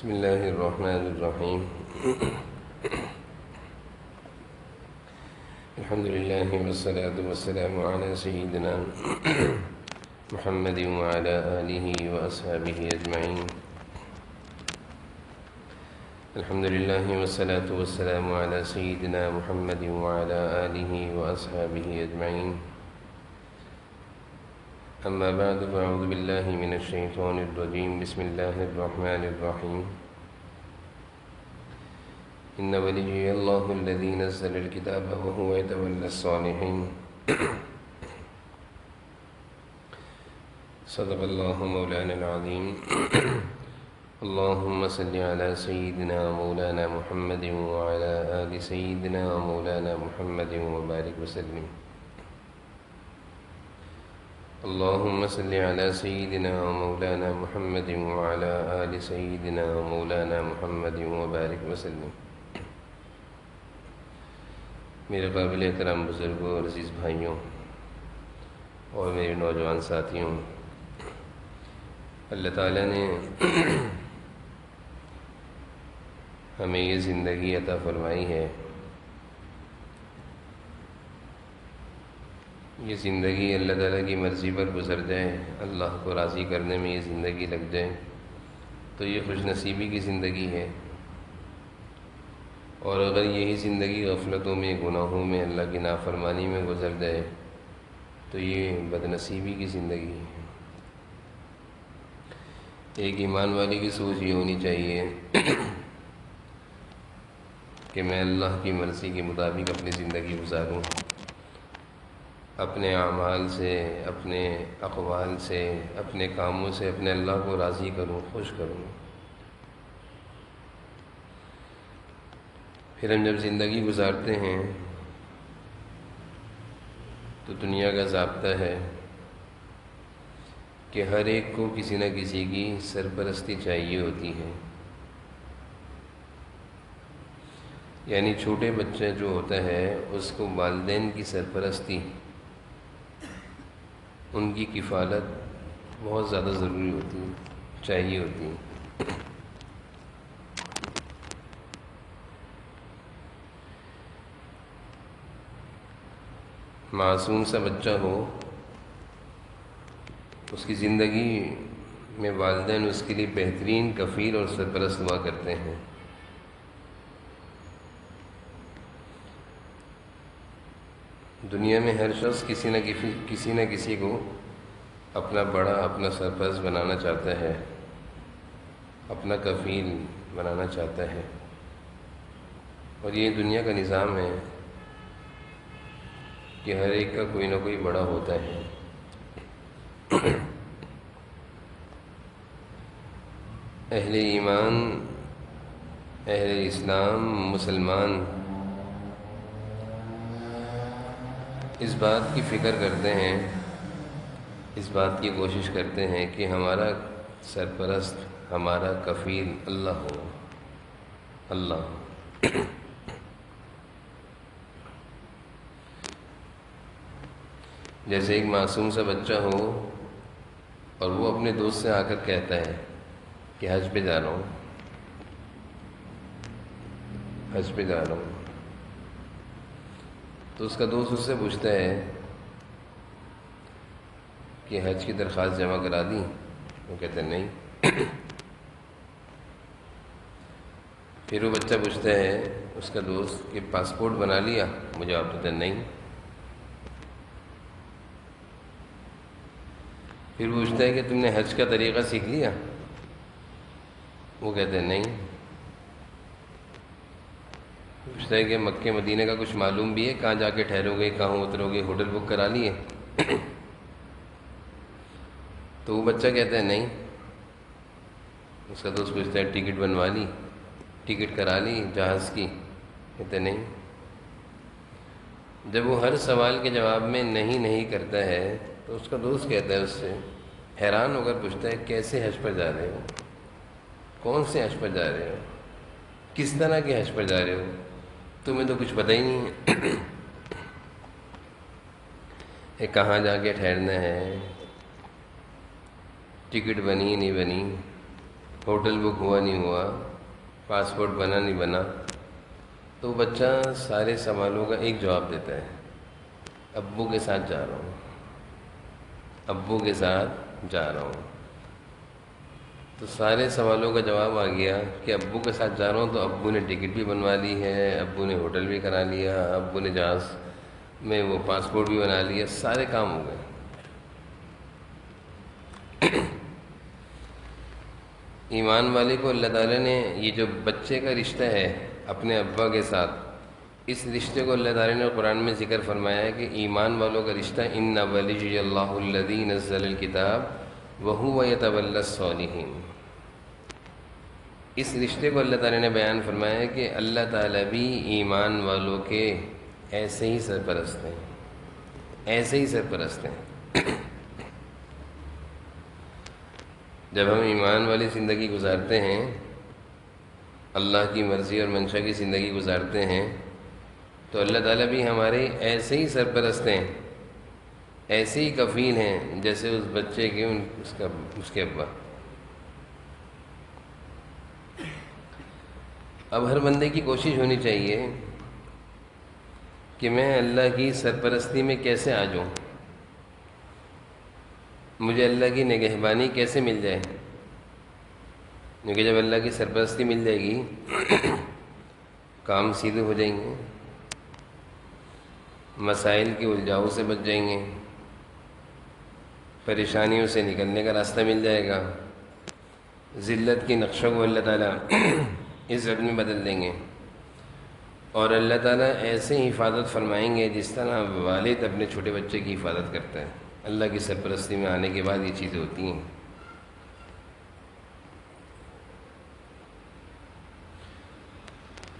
بسم الله الرحمن الرحيم. الحمد لله والصلاة والسلام على سيدنا محمد وعلى آله وأصحابه أجمعين. الحمد لله والصلاة والسلام على سيدنا محمد وعلى آله وأصحابه أجمعين. أما بعد فأعوذ بالله من الشيطان الرجيم. بسم الله الرحمن الرحيم. إن وليي الله الذي نزل الكتاب وهو يتولى الصالحين. صدق الله مولانا العظيم. اللهم صل على سيدنا مولانا محمد وعلى آل سيدنا مولانا محمد وبارك وسلم. اللهم صل على سيدنا مولانا محمد وعلى آل سيدنا مولانا محمد وبارك وسلم. میرے قابل احترام بزرگوں اور عزیز بھائیوں اور میرے نوجوان ساتھیوں، اللہ تعالیٰ نے ہمیں یہ زندگی عطا فرمائی ہے. یہ زندگی اللہ تعالیٰ کی مرضی پر گزر جائے، اللہ کو راضی کرنے میں یہ زندگی لگ جائے تو یہ خوش نصیبی کی زندگی ہے. اور اگر یہی زندگی غفلتوں میں، گناہوں میں، اللہ کی نافرمانی میں گزر جائے تو یہ بد نصیبی کی زندگی ہے. ایک ایمان والے کی سوچ یہ ہونی چاہیے کہ میں اللہ کی مرضی کے مطابق اپنی زندگی گزاروں، اپنے اعمال سے، اپنے اقوال سے، اپنے کاموں سے اپنے اللہ کو راضی کروں، خوش کروں. پھر ہم جب زندگی گزارتے ہیں تو دنیا کا ضابطہ ہے کہ ہر ایک کو کسی نہ کسی کی سرپرستی چاہیے ہوتی ہے. یعنی چھوٹے بچے جو ہوتا ہے اس کو والدین کی سرپرستی، ان کی کفالت بہت زیادہ ضروری ہوتی ہے، چاہیے ہوتی ہے. معصوم سا بچہ ہو، اس کی زندگی میں والدین اس کے لیے بہترین کفیل اور سرپرست ہوا کرتے ہیں. دنیا میں ہر شخص کسی نہ کسی کو اپنا بڑا، اپنا سرپرست بنانا چاہتا ہے، اپنا کفیل بنانا چاہتا ہے. اور یہ دنیا کا نظام ہے کہ ہر ایک کا کوئی نہ کوئی بڑا ہوتا ہے. اہل ایمان، اہل اسلام، مسلمان اس بات کی فکر کرتے ہیں، اس بات کی کوشش کرتے ہیں کہ ہمارا سرپرست، ہمارا کفیل اللہ ہو. اللہ جیسے ایک معصوم سا بچہ ہو اور وہ اپنے دوست سے آ کر کہتا ہے کہ حج پہ جا رہا ہوں، حج پہ جا رہا ہوں، تو اس کا دوست اس سے پوچھتا ہے کہ حج کی درخواست جمع کرا دی؟ وہ کہتے ہیں نہیں. پھر وہ بچہ پوچھتا ہے اس کا دوست کہ پاسپورٹ بنا لیا؟ مجھے جواب دیتا ہے نہیں. پھر پوچھتا ہے کہ تم نے حج کا طریقہ سیکھ لیا؟ وہ کہتے ہیں نہیں. پوچھتا ہے کہ مکہ مدینہ کا کچھ معلوم بھی ہے، کہاں جا کے ٹھہرو گے، کہاں اترو گے، ہوٹل بک کرا لیے؟ تو وہ بچہ کہتا ہے نہیں. اس کا دوست پوچھتا ہے ٹکٹ بنوا لی، ٹکٹ کرا لی جہاز کی؟ کہتے ہیں نہیں. جب وہ ہر سوال کے جواب میں نہیں کرتا ہے تو اس کا دوست کہتا ہے اس سے، حیران ہو کر پوچھتا ہے کیسے حج پر جا رہے ہو؟ کون سے حج پر جا رہے ہو؟ کس طرح کے حج پر جا رہے ہو؟ تمہیں تو کچھ پتہ ہی نہیں ہے کہاں جا کے ٹھہرنا ہے، ٹکٹ بنی نہیں بنی، ہوٹل بک ہوا نہیں ہوا، پاسپورٹ بنا نہیں بنا، تو بچہ سارے سوالوں کا ایک جواب دیتا ہے، ابو کے ساتھ جا رہا ہوں، ابو کے ساتھ جا رہا ہوں۔ تو سارے سوالوں کا جواب آ گیا کہ ابو کے ساتھ جا رہا ہوں، تو ابو نے ٹکٹ بھی بنوا لی ہے، ابو نے ہوٹل بھی کرا لیا، ابو نے جہاز میں وہ پاسپورٹ بھی بنا لیا، سارے کام ہو گئے۔ ایمان والے کو اللہ تعالیٰ نے یہ جو بچے کا رشتہ ہے اپنے ابا کے ساتھ، اس رشتے کو اللہ تعالیٰ نے قرآن میں ذکر فرمایا ہے کہ ایمان والوں کا رشتہ ان ولی اللہ الذی نزل الکتاب وہو یتولی الصالحین، اس رشتے کو اللہ تعالیٰ نے بیان فرمایا ہے کہ اللہ تعالیٰ بھی ایمان والوں کے ایسے ہی سرپرست ہیں، ایسے ہی سرپرست ہیں۔ جب ہم ایمان والی زندگی گزارتے ہیں، اللہ کی مرضی اور منشا کی زندگی گزارتے ہیں، تو اللہ تعالیٰ بھی ہمارے ایسے ہی سرپرست ہیں، ایسے ہی کفیل ہیں جیسے اس بچے کے اس کے ابا۔ اب ہر بندے کی کوشش ہونی چاہیے کہ میں اللہ کی سرپرستی میں کیسے آ جاؤں، مجھے اللہ کی نگہبانی کیسے مل جائے، کیونکہ جب اللہ کی سرپرستی مل جائے گی کام سیدھے ہو جائیں گے، مسائل کی الجھاؤ سے بچ جائیں گے، پریشانیوں سے نکلنے کا راستہ مل جائے گا، ذلت کی نقشوں کو اللہ تعالیٰ عزت میں بدل دیں گے، اور اللہ تعالیٰ ایسے حفاظت فرمائیں گے جس طرح والد اپنے چھوٹے بچے کی حفاظت کرتا ہے۔ اللہ کی سرپرستی میں آنے کے بعد یہ چیزیں ہوتی ہیں۔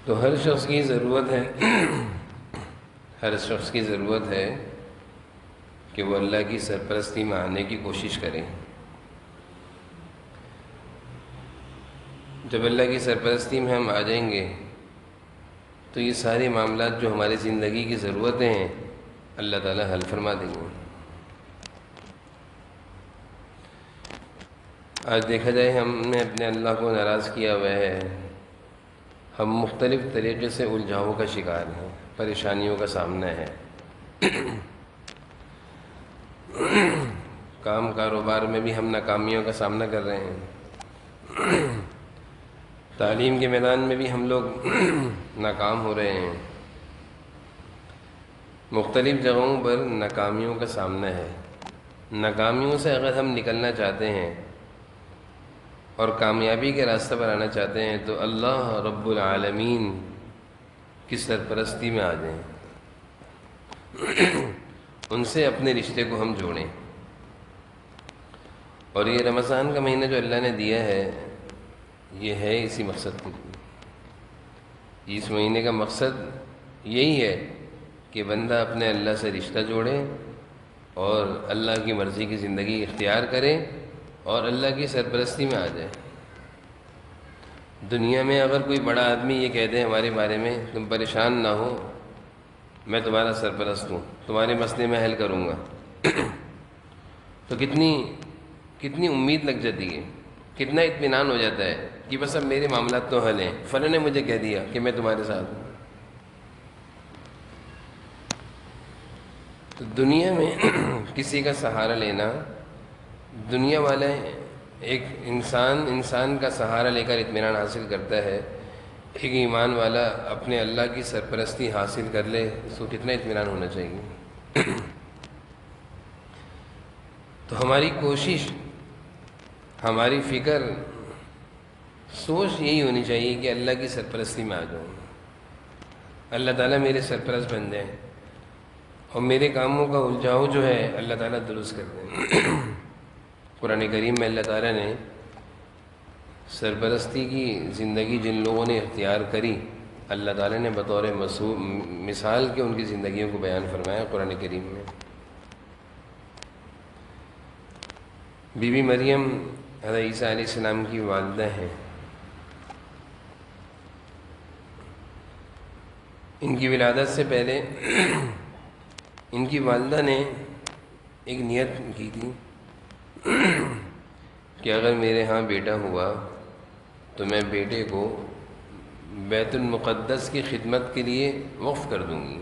تو ہر شخص کی ضرورت ہے ہر شخص کی ضرورت ہے کہ وہ اللہ کی سرپرستی میں آنے کی کوشش کرے۔ جب اللہ کی سرپرستی میں ہم آ جائیں گے تو یہ سارے معاملات جو ہماری زندگی کی ضرورتیں ہیں اللہ تعالیٰ حل فرما دیں گے۔ آج دیکھا جائے ہم نے اپنے اللہ کو ناراض کیا ہوا ہے، ہم مختلف طریقے سے الجھاؤں کا شکار ہیں، پریشانیوں کا سامنا ہے، کام کاروبار میں بھی ہم ناکامیوں کا سامنا کر رہے ہیں، تعلیم کے میدان میں بھی ہم لوگ ناکام ہو رہے ہیں، مختلف جگہوں پر ناکامیوں کا سامنا ہے۔ ناکامیوں سے اگر ہم نکلنا چاہتے ہیں اور کامیابی کے راستہ پر آنا چاہتے ہیں تو اللہ رب العالمین کی سرپرستی میں آ جائیں، ان سے اپنے رشتے کو ہم جوڑیں۔ اور یہ رمضان کا مہینہ جو اللہ نے دیا ہے یہ ہے اسی مقصد کے لیے۔ اس مہینے کا مقصد یہی ہے کہ بندہ اپنے اللہ سے رشتہ جوڑے اور اللہ کی مرضی کی زندگی اختیار کرے اور اللہ کی سرپرستی میں آ جائے۔ دنیا میں اگر کوئی بڑا آدمی یہ کہہ دے ہمارے بارے میں تم پریشان نہ ہو، میں تمہارا سرپرست ہوں، تمہارے مسئلے میں حل کروں گا، تو کتنی امید لگ جاتی ہے، کتنا اطمینان ہو جاتا ہے کہ بس اب میرے معاملات تو حل ہیں، فلاں نے مجھے کہہ دیا کہ میں تمہارے ساتھ ہوں۔ تو دنیا میں کسی کا سہارا لینا، دنیا والے ایک انسان کا سہارا لے کر اطمینان حاصل کرتا ہے، ایک ایمان والا اپنے اللہ کی سرپرستی حاصل کر لے اس کو کتنا اطمینان ہونا چاہیے۔ تو ہماری کوشش، ہماری فکر، سوچ یہی ہونی چاہیے کہ اللہ کی سرپرستی میں آ جاؤں، اللہ تعالیٰ میرے سرپرست بن جائیں اور میرے کاموں کا الجھاؤ جو ہے اللہ تعالیٰ درست کر دیں۔ قرآن کریم میں اللہ تعالیٰ نے سرپرستی کی زندگی جن لوگوں نے اختیار کری، اللہ تعالیٰ نے بطور مثال کے ان کی زندگیوں کو بیان فرمایا قرآن کریم میں۔ بی بی مریم حضرت عیسیٰ علیہ السلام کی والدہ ہیں، ان کی ولادت سے پہلے ان کی والدہ نے ایک نیت کی تھی کہ اگر میرے ہاں بیٹا ہوا تو میں بیٹے کو بیت المقدس کی خدمت کے لیے وقف کر دوں گی،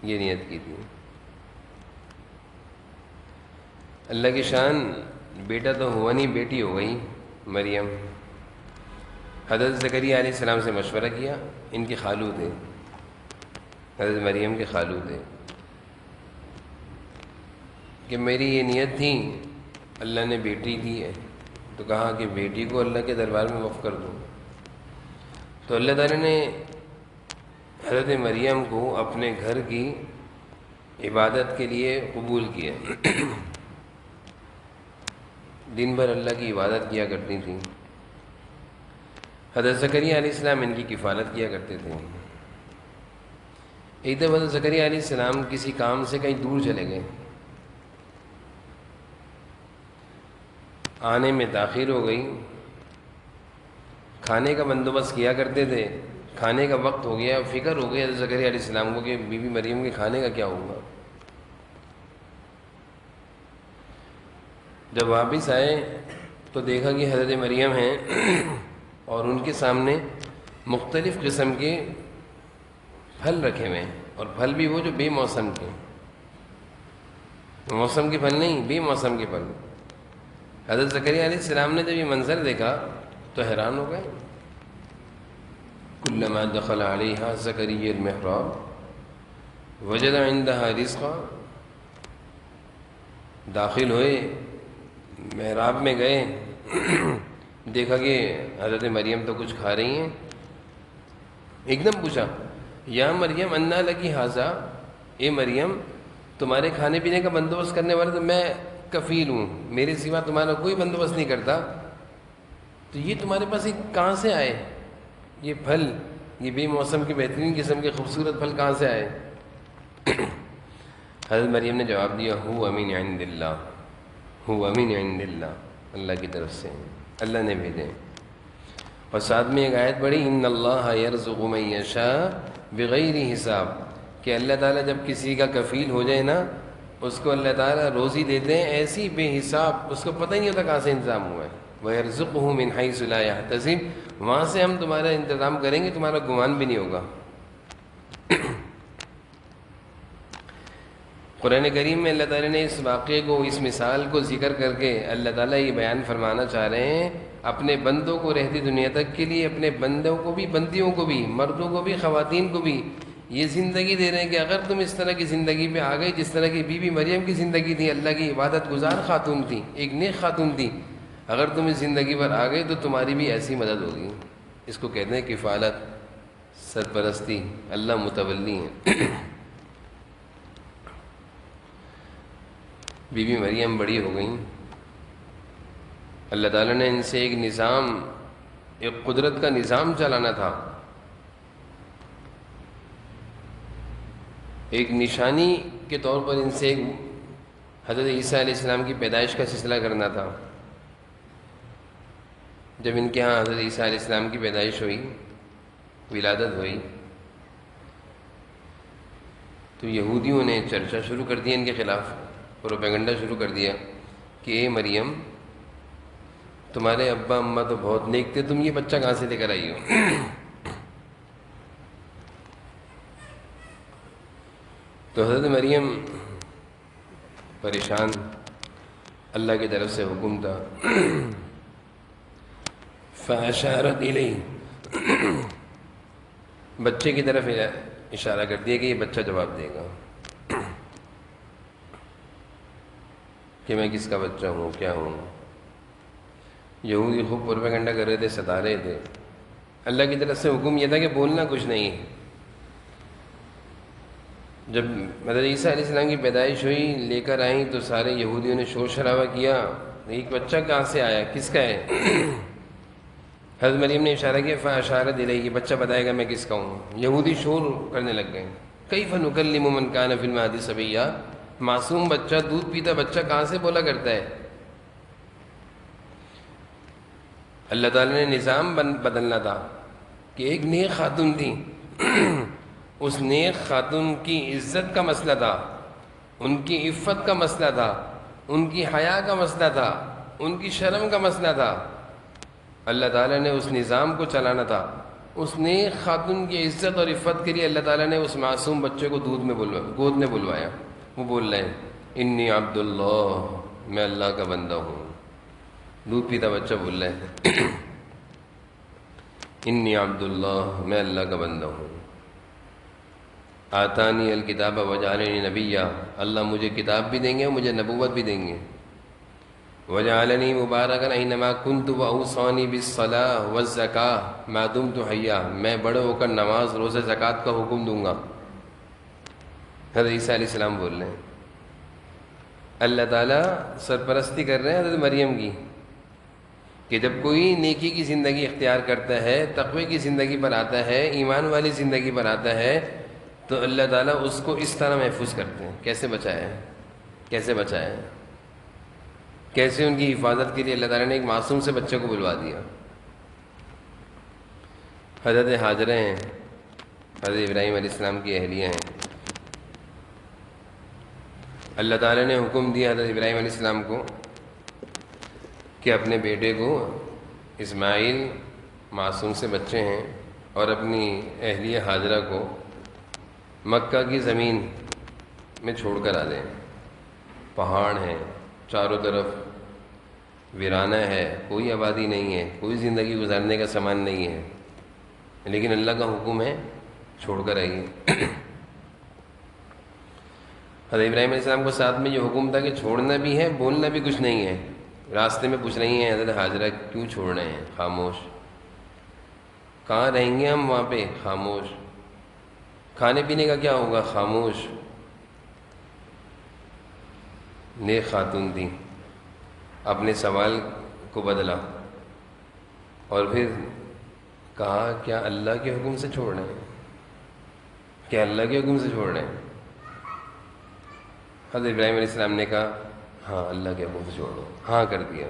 یہ نیت کی تھی۔ اللہ کی شان، بیٹا تو ہوا نہیں، بیٹی ہو گئی مریم۔ حضرت زکریا علیہ السلام سے مشورہ کیا، ان کے خالو تھے، حضرت مریم کے خالو تھے، کہ میری یہ نیت تھی، اللہ نے بیٹی دی ہے، تو کہا کہ بیٹی کو اللہ کے دربار میں وقف کر دو۔ تو اللہ تعالیٰ نے حضرت مریم کو اپنے گھر کی عبادت کے لیے قبول کیا۔ دن بھر اللہ کی عبادت کیا کرتی تھیں۔ حضرت زکریا علیہ السلام ان کی کفالت کیا کرتے تھے۔ ایک دفعہ حضرت زکریا علیہ السلام کسی کام سے کہیں دور چلے گئے، آنے میں تاخیر ہو گئی، کھانے کا بندوبست کیا کرتے تھے، کھانے کا وقت ہو گیا، فکر ہو گئی حضرت زکریا علیہ السلام کو کہ بی بی مریم کے کھانے کا کیا ہوگا۔ جب واپس آئے تو دیکھا کہ حضرت مریم ہیں اور ان کے سامنے مختلف قسم کے پھل رکھے ہوئے ہیں، اور پھل بھی وہ جو بے موسم کے، موسم کے پھل نہیں، بے موسم کے پھل۔ حضرت زکریا علیہ السلام نے جب یہ منظر دیکھا تو حیران ہو گئے۔ کلما دخل علیہا زکریا المحراب وجد عندہا رزقا، داخل ہوئے، محراب میں گئے، دیکھا کہ حضرت مریم تو کچھ کھا رہی ہیں۔ ایک دم پوچھا، یا مریم انا لکی ھذا، اے مریم تمہارے کھانے پینے کا بندوبست کرنے والا تو میں کفیل ہوں، میرے سوا تمہارا کوئی بندوبست نہیں کرتا، تو یہ تمہارے پاس کہاں سے آئے یہ پھل، یہ بے موسم کے بہترین قسم کے خوبصورت پھل کہاں سے آئے؟ حضرت مریم نے جواب دیا، ہو من عند اللہ، ہو من عند اللہ، اللہ کی طرف سے، اللہ نے بھیجے۔ اور ساتھ میں ایک آیت پڑھی، ان اللہ یرزق من یشاء بغیر حساب، کہ اللہ تعالیٰ جب کسی کا کفیل ہو جائے نا، اس کو اللہ تعالیٰ روزی دیتے ہیں ایسی بے حساب، اس کو پتہ ہی نہیں ہوتا کہاں سے انتظام ہوا ہے۔ وَيَرْزُقْهُ مِنْ حَيْثُ لَا يَحْتَسِبُ، وہاں سے ہم تمہارا انتظام کریں گے، تمہارا گمان بھی نہیں ہوگا۔ قرآن کریم میں اللہ تعالیٰ نے اس واقعے کو، اس مثال کو ذکر کر کے اللہ تعالیٰ یہ بیان فرمانا چاہ رہے ہیں اپنے بندوں کو رہتی دنیا تک کے لیے، اپنے بندوں کو بھی، بندیوں کو بھی، مردوں کو بھی، خواتین کو بھی یہ زندگی دے رہے ہیں کہ اگر تم اس طرح کی زندگی پہ آ گئے جس طرح کی بی بی مریم کی زندگی تھی، اللہ کی عبادت گزار خاتون تھی، ایک نیک خاتون تھی، اگر تم اس زندگی پر آ گئے تو تمہاری بھی ایسی مدد ہوگی۔ اس کو کہتے ہیں کفالت، سرپرستی، اللہ متولی ہیں۔ بی بی مریم بڑی ہو گئیں، اللہ تعالیٰ نے ان سے ایک نظام، ایک قدرت کا نظام چلانا تھا، ایک نشانی کے طور پر ان سے ایک حضرت عیسیٰ علیہ السلام کی پیدائش کا سلسلہ کرنا تھا۔ جب ان کے ہاں حضرت عیسیٰ علیہ السلام کی پیدائش ہوئی، ولادت ہوئی، تو یہودیوں نے چرچا شروع کر دیا ان کے خلاف، پروپیگنڈا شروع کر دیا کہ اے مریم تمہارے ابا اماں تو بہت نیک تھے، تم یہ بچہ کہاں سے لے کر آئی ہو؟ تو حضرت مریم پریشان، اللہ کی طرف سے حکم تھا، فَأَشَارَتْ إِلَيْهِ، بچے کی طرف اشارہ کر دیا کہ یہ بچہ جواب دے گا کہ میں کس کا بچہ ہوں، کیا ہوں۔ یہودی خوب پروپیگنڈا کر رہے تھے، ستا رہے تھے۔ اللہ کی طرف سے حکم یہ تھا کہ بولنا کچھ نہیں۔ جب حضرت عیسیٰ علیہ السلام کی پیدائش ہوئی، لے کر آئیں تو سارے یہودیوں نے شور شرابہ کیا، ایک بچہ کہاں سے آیا، کس کا ہے؟ حضرت مریم نے اشارہ کیا، فَأَشَارَتْ إِلَيْهِ، یہ بچہ بتائے گا میں کس کا ہوں۔ یہودی شور کرنے لگ گئے، كَيْفَ نُكَلِّمُ مَنْ كَانَ فِي الْمَهْدِ صَبِيًّا، معصوم بچہ، دودھ پیتا بچہ کہاں سے بولا کرتا ہے؟ اللہ تعالیٰ نے نظام بدلنا تھا کہ ایک نیک خاتون تھی، اس نیک خاتون کی عزت کا مسئلہ تھا، ان کی عفت کا مسئلہ تھا، ان کی حیا کا مسئلہ تھا، ان کی شرم کا مسئلہ تھا۔ اللہ تعالیٰ نے اس نظام کو چلانا تھا، اس نے خاتون کی عزت اور عفت کے لیے اللہ تعالیٰ نے اس معصوم بچے کو گود میں بلوایا. وہ بول رہے ہیں انی عبد اللہ، میں اللہ کا بندہ ہوں. دودھ پیتا بچہ بول رہے ہیں انی عبد اللہ، میں اللہ کا بندہ ہوں. آتانی الکتاب وجعلنی نبیا، اللہ مجھے کتاب بھی دیں گے اور مجھے نبوت بھی دیں گے. وجعلنی مبارکا اینما کنت واوصانی بالصلاۃ والزکاۃ ما دمت حیا، میں بڑے ہو کر نماز روزہ زکوٰۃ کا حکم دوں گا. حضرت عیسیٰ علیہ السلام بول رہے ہیں اللہ تعالیٰ سرپرستی کر رہے ہیں حضرت مریم کی کہ جب کوئی نیکی کی زندگی اختیار کرتا ہے، تقوی کی زندگی پر آتا ہے، ایمان والی زندگی پر آتا ہے، تو اللہ تعالیٰ اس کو اس طرح محفوظ کرتے ہیں. کیسے بچایا ہے، کیسے بچایا ہے، کیسے ان کی حفاظت کے لیے اللہ تعالیٰ نے ایک معصوم سے بچے کو بلوا دیا. حضرت ہاجرہ ہیں، حضرت ابراہیم علیہ السلام کی اہلیہ ہیں. اللہ تعالیٰ نے حکم دیا حضرت ابراہیم علیہ السلام کو کہ اپنے بیٹے کو اسماعیل معصوم سے بچے ہیں اور اپنی اہلیہ ہاجرہ کو مکہ کی زمین میں چھوڑ کر آ دیں. پہاڑ ہیں چاروں طرف، ویرانہ ہے، کوئی آبادی نہیں ہے، کوئی زندگی گزارنے کا سامان نہیں ہے، لیکن اللہ کا حکم ہے چھوڑ کر آئیے. حضرت ابراہیم علیہ السلام کو ساتھ میں یہ حکم تھا کہ چھوڑنا بھی ہے، بولنا بھی کچھ نہیں ہے. راستے میں پوچھ رہی ہیں حضرت ہاجرہ کیوں چھوڑ رہے ہیں، خاموش. کہاں رہیں گے ہم وہاں پہ، خاموش. کھانے پینے کا کیا ہوگا، خاموش. نیک خاتون تھی، اپنے سوال کو بدلا اور پھر کہا کیا اللہ کے حکم سے چھوڑ رہے ہیں، کیا اللہ کے حکم سے چھوڑ رہے ہیں. حضرت ابراہیم علیہ السلام نے کہا ہاں اللہ کے حکم سے چھوڑو، ہاں کر دیا.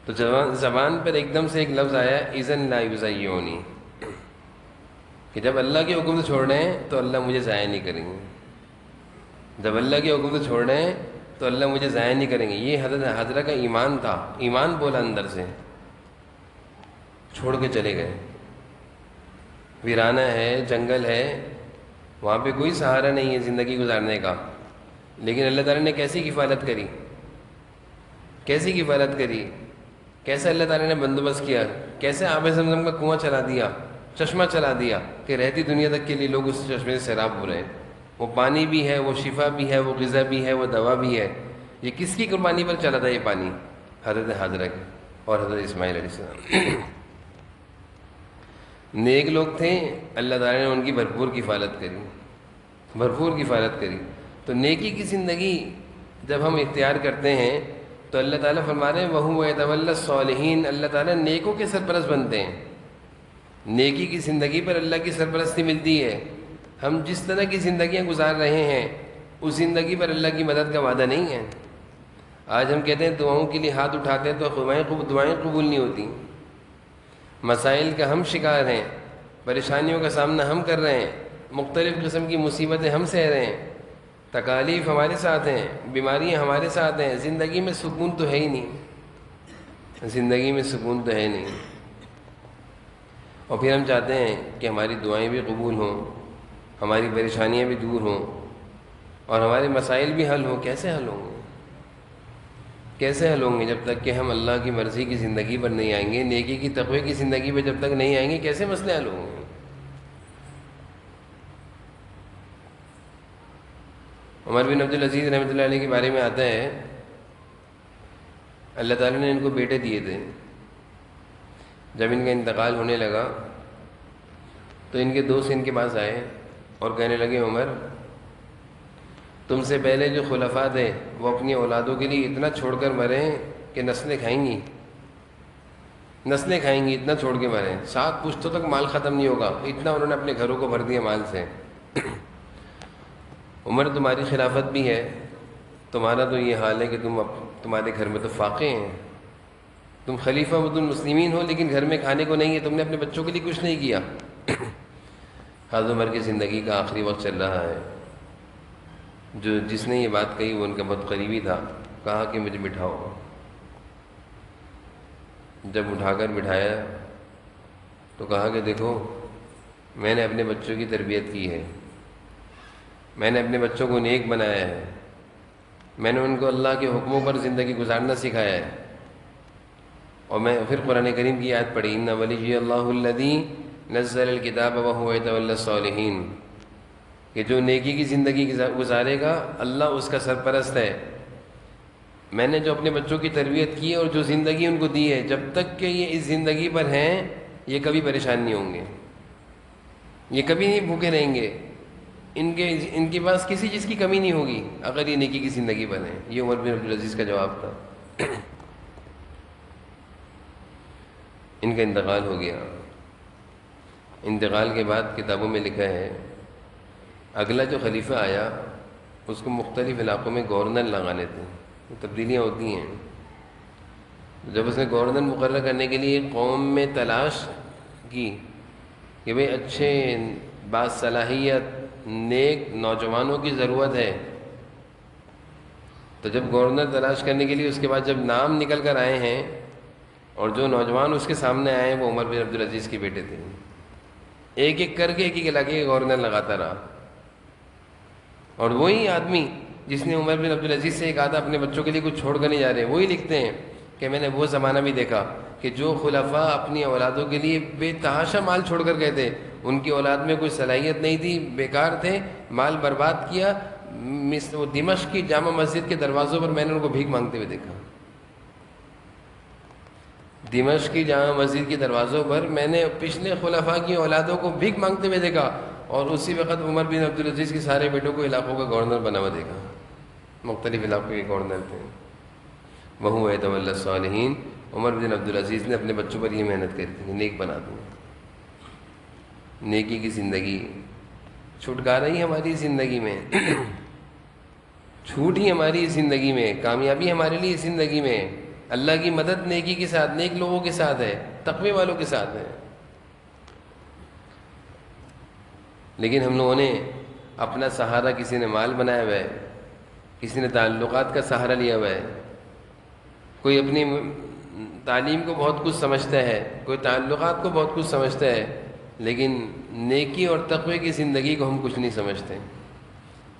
تو زبان پر ایک دم سے ایک لفظ آیا اذن لا یضیعونی، کہ جب اللہ کے حکم سے چھوڑ رہے ہیں تو اللہ مجھے ضائع نہیں کریں گے. جب اللہ کے حکم سے چھوڑ رہے ہیں تو اللہ مجھے ضائع نہیں کریں گے. یہ حضرت حاجرہ کا ایمان تھا، ایمان بولا اندر سے. چھوڑ کے چلے گئے. ویرانہ ہے، جنگل ہے، وہاں پہ کوئی سہارا نہیں ہے زندگی گزارنے کا، لیکن اللہ تعالیٰ نے کیسی کفالت کری، کیسی کفالت کری، کیسے اللہ تعالیٰ نے بندوبست کیا، کیسے آب زمزم کا کنواں چلا دیا، چشمہ چلا دیا کہ رہتی دنیا تک کے لیے لوگ اس چشمے سے سیراب ہو رہے ہیں. وہ پانی بھی ہے، وہ شفا بھی ہے، وہ غذا بھی ہے، وہ دوا بھی ہے. یہ کس کی قربانی پر چلا تھا یہ پانی؟ حضرت حاجرہ کی اور حضرت اسماعیل علیہ السلام. نیک لوگ تھے، اللہ تعالیٰ نے ان کی بھرپور کفالت کری، بھرپور کفالت کری. تو نیکی کی زندگی جب ہم اختیار کرتے ہیں تو اللہ تعالیٰ فرما رہے ہیں وَهُوَ يَتَوَلَّى الصَّالِحِينَ، اللہ تعالیٰ نیکوں کے سرپرست بنتے ہیں. نیکی کی زندگی پر اللہ کی سرپرستی ملتی ہے. ہم جس طرح کی زندگیاں گزار رہے ہیں اس زندگی پر اللہ کی مدد کا وعدہ نہیں ہے. آج ہم کہتے ہیں دعاؤں کے لیے ہاتھ اٹھاتے ہیں تو دعائیں قبول نہیں ہوتی. مسائل کا ہم شکار ہیں، پریشانیوں کا سامنا ہم کر رہے ہیں، مختلف قسم کی مصیبتیں ہم سہ رہے ہیں، تکالیف ہمارے ساتھ ہیں، بیماریاں ہمارے ساتھ ہیں. زندگی میں سکون تو ہے ہی نہیں، زندگی میں سکون تو ہے نہیں. اور پھر ہم چاہتے ہیں کہ ہماری دعائیں بھی قبول ہوں، ہماری پریشانیاں بھی دور ہوں اور ہمارے مسائل بھی حل ہوں. کیسے حل ہوں گے، کیسے حل ہوں گے جب تک کہ ہم اللہ کی مرضی کی زندگی پر نہیں آئیں گے، نیکی کی تقوی کی زندگی پر جب تک نہیں آئیں گے، کیسے مسئلے حل ہوں گے؟ عمر بن عبدالعزیز رحمۃ اللہ علیہ کے بارے میں آتا ہے اللہ تعالیٰ نے ان کو بیٹے دیے تھے. جب ان کا انتقال ہونے لگا تو ان کے دوست ان کے پاس آئے اور کہنے لگے عمر تم سے پہلے جو خلفاء تھے وہ اپنی اولادوں کے لیے اتنا چھوڑ کر مرے کہ نسلیں کھائیں گی، نسلیں کھائیں گی، اتنا چھوڑ کے مرے، 7 پشتوں تک مال ختم نہیں ہوگا، اتنا انہوں نے اپنے گھروں کو بھر دیا مال سے. عمر تمہاری خلافت بھی ہے، تمہارا تو یہ حال ہے کہ تمہارے گھر میں تو فاقے ہیں، تم خلیفہ مد المسلمین ہو لیکن گھر میں کھانے کو نہیں ہے، تم نے اپنے بچوں کے لیے کچھ نہیں کیا. حضرت عمر کی زندگی کا آخری وقت چل رہا ہے. جس نے یہ بات کہی وہ ان کا بہت قریبی تھا. کہا کہ مجھے بٹھاؤ. جب اٹھا کر بٹھایا تو کہا کہ دیکھو میں نے اپنے بچوں کی تربیت کی ہے، میں نے اپنے بچوں کو نیک بنایا ہے، میں نے ان کو اللہ کے حکموں پر زندگی گزارنا سکھایا ہے۔ اور میں پھر قرآن کریم کی آیت پڑھی، ان ولی اللہ الذی نزل الکتاب وہو یتولی الصالحین، کہ جو نیکی کی زندگی گزارے گا اللہ اس کا سرپرست ہے۔ میں نے جو اپنے بچوں کی تربیت کی ہے اور جو زندگی ان کو دی ہے، جب تک کہ یہ اس زندگی پر ہیں یہ کبھی پریشان نہیں ہوں گے، یہ کبھی نہیں بھوکے رہیں گے، ان کے پاس کسی چیز کی کمی نہیں ہوگی اگر یہ نیکی کی زندگی پر ہیں۔ یہ عمر بن عبدالعزیز کا جواب تھا۔ ان کا انتقال ہو گیا۔ انتقال کے بعد کتابوں میں لکھا ہے اگلا جو خلیفہ آیا اس کو مختلف علاقوں میں گورنر لگانے تھے، تبدیلیاں ہوتی ہیں۔ جب اس نے گورنر مقرر کرنے کے لیے قوم میں تلاش کی کہ بھئی اچھے باصلاحیت نیک نوجوانوں کی ضرورت ہے، تو جب گورنر تلاش کرنے کے لیے اس کے بعد جب نام نکل کر آئے ہیں اور جو نوجوان اس کے سامنے آئے ہیں وہ عمر بن عبدالعزیز کے بیٹے تھے، ایک ایک کر کے ایک ایک علاقے کے گورنر لگاتا رہا۔ اور وہی آدمی جس نے عمر بن عبدالعزیز سے کہا تھا اپنے بچوں کے لیے کچھ چھوڑ کر نہیں جا رہے، وہی لکھتے ہیں کہ میں نے وہ زمانہ بھی دیکھا کہ جو خلفاء اپنی اولادوں کے لیے بے تحاشا مال چھوڑ کر گئے تھے، ان کی اولاد میں کوئی صلاحیت نہیں تھی، بیکار تھے، مال برباد کیا۔ وہ دمشق کی جامع مسجد کے دروازوں پر میں نے ان کو بھیک مانگتے ہوئے دیکھا، دمشق کی جامع مسجد کے دروازوں پر میں نے پچھلے خلفاء کی اولادوں کو بھیک مانگتے ہوئے دیکھا، اور اسی وقت عمر بن عبدالعزیز کے سارے بیٹوں کو علاقوں کا گورنر بنا ہوا دیکھا، مختلف علاقوں کے گورنر تھے۔ وہو یتولی الصالحین، عمر بن عبدالعزیز نے اپنے بچوں پر یہ محنت کری تھی کہ نیک بنا دوں، نیکی کی زندگی، چھٹکارا ہی ہماری زندگی میں، چھوٹ ہی ہماری زندگی میں، کامیابی ہمارے لیے زندگی میں، اللہ کی مدد نیکی کے ساتھ، نیک لوگوں کے ساتھ ہے، تقوی والوں کے ساتھ ہے۔ لیکن ہم لوگوں نے اپنا سہارا کسی نے مال بنایا ہوا ہے، کسی نے تعلقات کا سہارا لیا ہوا ہے، کوئی اپنی تعلیم کو بہت کچھ سمجھتا ہے، کوئی تعلقات کو بہت کچھ سمجھتا ہے، لیکن نیکی اور تقوی کی زندگی کو ہم کچھ نہیں سمجھتے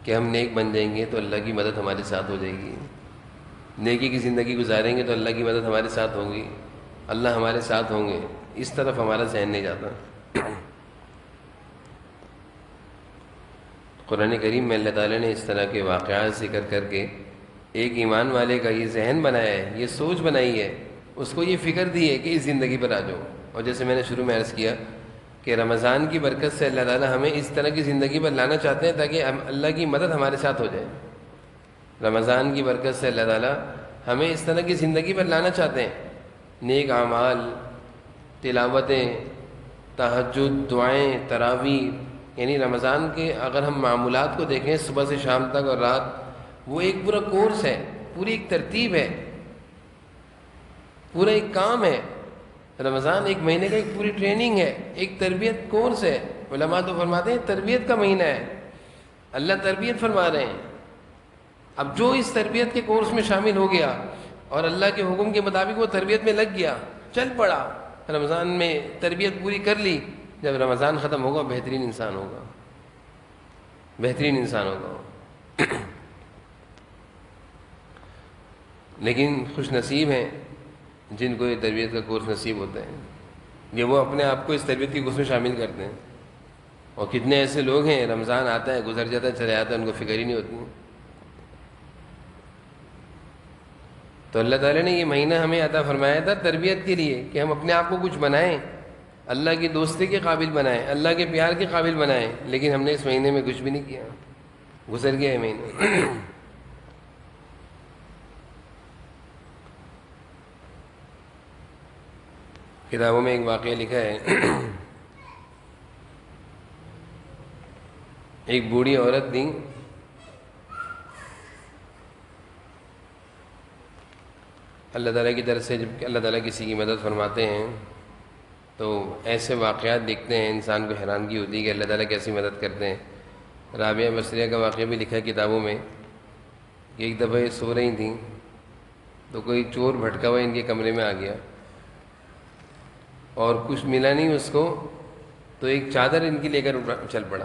کہ ہم نیک بن جائیں گے تو اللہ کی مدد ہمارے ساتھ ہو جائے گی، نیکی کی زندگی گزاریں گے تو اللہ کی مدد ہمارے ساتھ ہوگی، اللہ ہمارے ساتھ ہوں گے، اس طرف ہمارا ذہن نہیں جاتا۔ قرآن کریم میں اللہ تعالیٰ نے اس طرح کے واقعات ذکر کر کے ایک ایمان والے کا یہ ذہن بنایا ہے، یہ سوچ بنائی ہے، اس کو یہ فکر دی ہے کہ اس زندگی پر آ جاؤ۔ اور جیسے میں نے شروع میں عرض کیا کہ رمضان کی برکت سے اللہ تعالیٰ ہمیں اس طرح کی زندگی پر لانا چاہتے ہیں تاکہ اللہ کی مدد ہمارے ساتھ ہو جائے۔ رمضان کی برکت سے اللہ تعالیٰ ہمیں اس طرح کی زندگی پر لانا چاہتے ہیں، نیک اعمال، تلاوتیں، تہجد، دعائیں، تراویح، یعنی رمضان کے اگر ہم معمولات کو دیکھیں صبح سے شام تک اور رات، وہ ایک پورا کورس ہے، پوری ایک ترتیب ہے، پورا ایک کام ہے۔ رمضان ایک مہینے کا ایک پوری ٹریننگ ہے، ایک تربیت کورس ہے۔ علماء تو فرماتے ہیں تربیت کا مہینہ ہے، اللہ تربیت فرما رہے ہیں۔ اب جو اس تربیت کے کورس میں شامل ہو گیا اور اللہ کے حکم کے مطابق وہ تربیت میں لگ گیا، چل پڑا، رمضان میں تربیت پوری کر لی، جب رمضان ختم ہوگا بہترین انسان ہوگا، بہترین انسان ہوگا۔ لیکن خوش نصیب ہیں جن کو یہ تربیت کا کورس نصیب ہوتا ہے، یہ وہ اپنے آپ کو اس تربیت کے کورس میں شامل کرتے ہیں۔ اور کتنے ایسے لوگ ہیں رمضان آتا ہے گزر جاتا ہے چلا جاتا ہے، ان کو فکر ہی نہیں ہوتی۔ تو اللہ تعالیٰ نے یہ مہینہ ہمیں عطا فرمایا تھا تربیت کے لیے کہ ہم اپنے آپ کو کچھ بنائیں، اللہ کی دوستی کے قابل بنائیں، اللہ کے پیار کے قابل بنائیں، لیکن ہم نے اس مہینے میں کچھ بھی نہیں کیا، گزر گیا ہے مہینہ۔ کتابوں میں ایک واقعہ لکھا ہے، ایک بوڑھی عورت تھی، اللہ تعالیٰ کی طرف سے جب اللہ تعالیٰ کسی کی مدد فرماتے ہیں تو ایسے واقعات لکھتے ہیں، انسان کو حیرانگی ہوتی ہے کہ اللہ تعالیٰ کیسی مدد کرتے ہیں۔ رابعہ بصریہ کا واقعہ بھی لکھا ہے کتابوں میں کہ ایک دفعہ یہ سو رہی تھیں تو کوئی چور بھٹکا ہوا ان کے کمرے میں آ گیا، اور کچھ ملا نہیں اس کو، تو ایک چادر ان کی لے کر چل پڑا.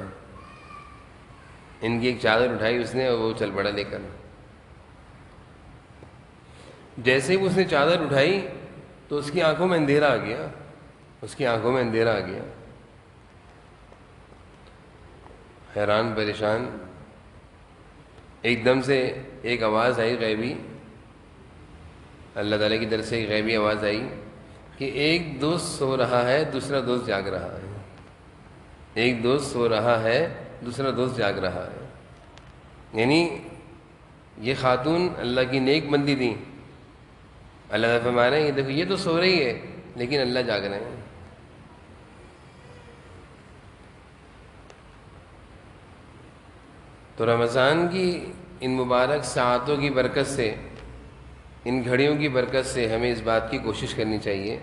ان کی ایک چادر اٹھائی اس نے اور وہ چل پڑا لے کر. جیسے ہی اس نے چادر اٹھائی تو اس کی آنکھوں میں اندھیرا آ گیا، اس کی آنکھوں میں اندھیرا آ گیا. حیران پریشان، ایک دم سے ایک آواز آئی غیبی، اللہ تعالیٰ کی طرف سے ایک غیبی آواز آئی کہ ایک دوست سو رہا ہے دوسرا دوست جاگ رہا ہے. ایک دوست سو رہا ہے دوسرا دوست جاگ رہا ہے. یعنی یہ خاتون اللہ کی نیک بندی تھی. اللہ تعالیٰ فرما رہے ہیں کہ دیکھو یہ تو سو رہی ہے لیکن اللہ جاگ رہے ہیں. تو رمضان کی ان مبارک ساعتوں کی برکت سے، ان گھڑیوں کی برکت سے ہمیں اس بات کی کوشش کرنی چاہیے،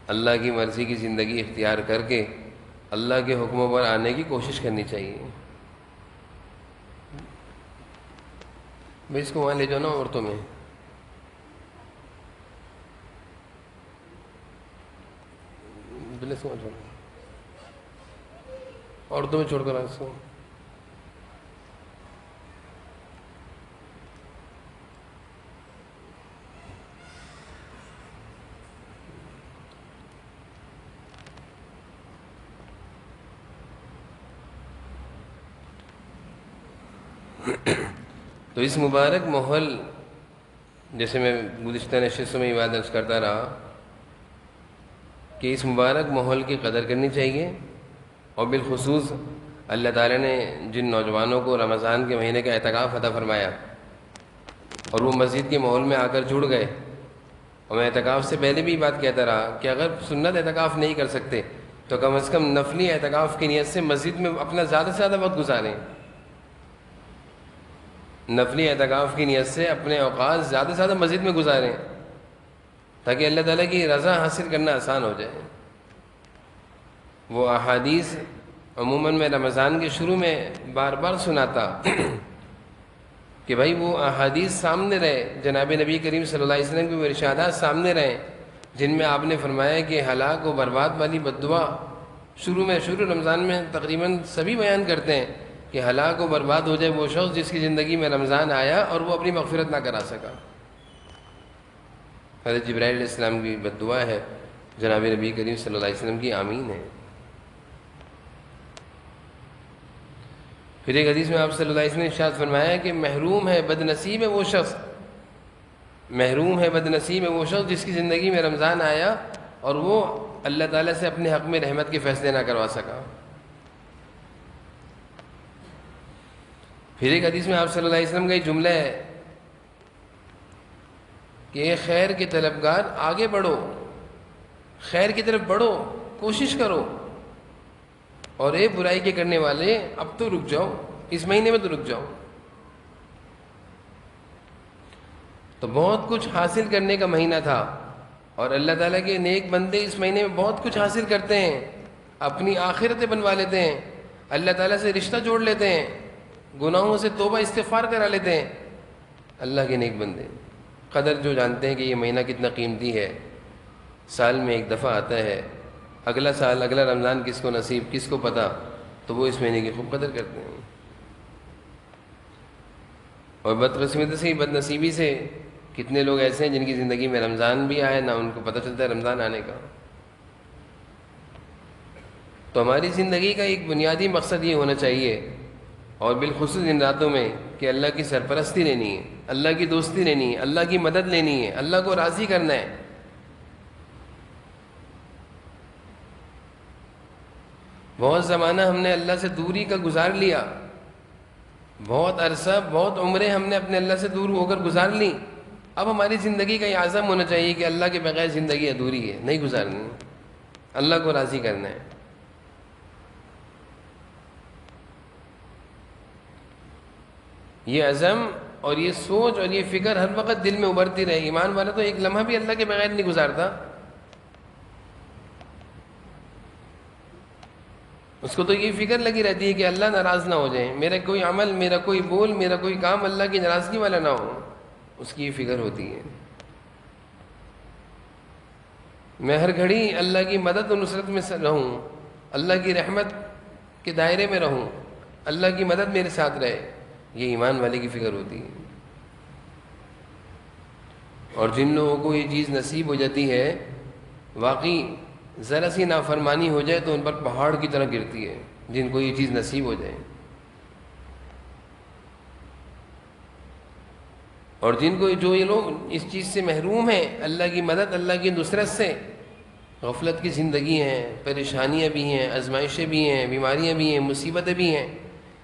اللہ کی مرضی کی زندگی اختیار کر کے اللہ کے حکموں پر آنے کی کوشش کرنی چاہیے. بھائی اس کو وہاں لے جاؤ نا، عورتوں میں عورتوں میں چھوڑ کر آ اس کو. تو اس مبارک ماحول، جیسے میں گزشتہ نشستوں میں یہ بات عرض کرتا رہا کہ اس مبارک ماحول کی قدر کرنی چاہیے. اور بالخصوص اللہ تعالیٰ نے جن نوجوانوں کو رمضان کے مہینے کا اعتکاف عطا فرمایا اور وہ مسجد کے ماحول میں آ کر جڑ گئے، اور میں اعتکاف سے پہلے بھی یہ بات کہتا رہا کہ اگر سنت اعتکاف نہیں کر سکتے تو کم از کم نفلی اعتکاف کی نیت سے مسجد میں اپنا زیادہ سے زیادہ وقت گزاریں. نفلی اعتکاف کی نیت سے اپنے اوقات زیادہ سے زیادہ مسجد میں گزاریں تاکہ اللہ تعالیٰ کی رضا حاصل کرنا آسان ہو جائے. وہ احادیث عموماً میں رمضان کے شروع میں بار بار سناتا کہ بھائی وہ احادیث سامنے رہے، جناب نبی کریم صلی اللہ علیہ وسلم کے وہ ارشادات سامنے رہیں جن میں آپ نے فرمایا کہ ہلاک و برباد والی بد دعا شروع رمضان میں تقریباً سبھی بیان کرتے ہیں کہ ہلاک و برباد ہو جائے وہ شخص جس کی زندگی میں رمضان آیا اور وہ اپنی مغفرت نہ کرا سکا. حضرت جبرائیل علیہ السلام کی بد دعا ہے، جناب نبی کریم صلی اللہ علیہ وسلم کی آمین ہے. پھر ایک حدیث میں آپ صلی اللہ علیہ وسلم نے ارشاد فرمایا کہ محروم ہے بد نصیب ہے وہ شخص، محروم ہے بد نصیب ہے وہ شخص جس کی زندگی میں رمضان آیا اور وہ اللہ تعالیٰ سے اپنے حق میں رحمت کے فیصلے نہ کروا سکا. پھر ایک حدیث میں آپ صلی اللہ علیہ وسلم کا یہ جملہ ہے کہ اے خیر کے طلبگار آگے بڑھو، خیر کی طرف بڑھو، کوشش کرو، اور اے برائی کے کرنے والے اب تو رک جاؤ، اس مہینے میں تو رک جاؤ. تو بہت کچھ حاصل کرنے کا مہینہ تھا اور اللہ تعالیٰ کے نیک بندے اس مہینے میں بہت کچھ حاصل کرتے ہیں، اپنی آخرتیں بنوا لیتے ہیں، اللہ تعالیٰ سے رشتہ جوڑ لیتے ہیں، گناہوں سے توبہ استغفار کرا لیتے ہیں. اللہ کے نیک بندے قدر جو جانتے ہیں کہ یہ مہینہ کتنا قیمتی ہے، سال میں ایک دفعہ آتا ہے، اگلا سال اگلا رمضان کس کو نصیب کس کو پتہ، تو وہ اس مہینے کی خوب قدر کرتے ہیں. اور بدقسمتی سے بد نصیبی سے کتنے لوگ ایسے ہیں جن کی زندگی میں رمضان بھی آئے نہ ان کو پتہ چلتا ہے رمضان آنے کا. تو ہماری زندگی کا ایک بنیادی مقصد یہ ہونا چاہیے، اور بالخصوص ان راتوں میں، کہ اللہ کی سرپرستی لینی ہے، اللہ کی دوستی لینی ہے، اللہ کی مدد لینی ہے، اللہ کو راضی کرنا ہے. بہت زمانہ ہم نے اللہ سے دوری کا گزار لیا، بہت عرصہ بہت عمریں ہم نے اپنے اللہ سے دور ہو کر گزار لی. اب ہماری زندگی کا یہ عزم ہونا چاہیے کہ اللہ کے بغیر زندگی ادھوری ہے، نہیں گزارنی، اللہ کو راضی کرنا ہے. یہ عزم اور یہ سوچ اور یہ فکر ہر وقت دل میں ابھرتی رہے. ایمان والا تو ایک لمحہ بھی اللہ کے بغیر نہیں گزارتا. اس کو تو یہ فکر لگی رہتی ہے کہ اللہ ناراض نہ ہو جائے، میرا کوئی عمل، میرا کوئی بول، میرا کوئی کام اللہ کی ناراضگی والا نہ ہو، اس کی یہ فکر ہوتی ہے. میں ہر گھڑی اللہ کی مدد و نصرت میں رہوں، اللہ کی رحمت کے دائرے میں رہوں، اللہ کی مدد میرے ساتھ رہے، یہ ایمان والے کی فکر ہوتی ہے۔ اور جن لوگوں کو یہ چیز نصیب ہو جاتی ہے، واقعی ذرا سی نافرمانی ہو جائے تو ان پر پہاڑ کی طرح گرتی ہے، جن کو یہ چیز نصیب ہو جائے۔ اور جن کو جو یہ لوگ اس چیز سے محروم ہیں، اللہ کی مدد، اللہ کی نصرت سے، غفلت کی زندگی ہیں، پریشانیاں بھی ہیں، آزمائشیں بھی ہیں، بیماریاں بھی ہیں، مصیبتیں بھی ہیں۔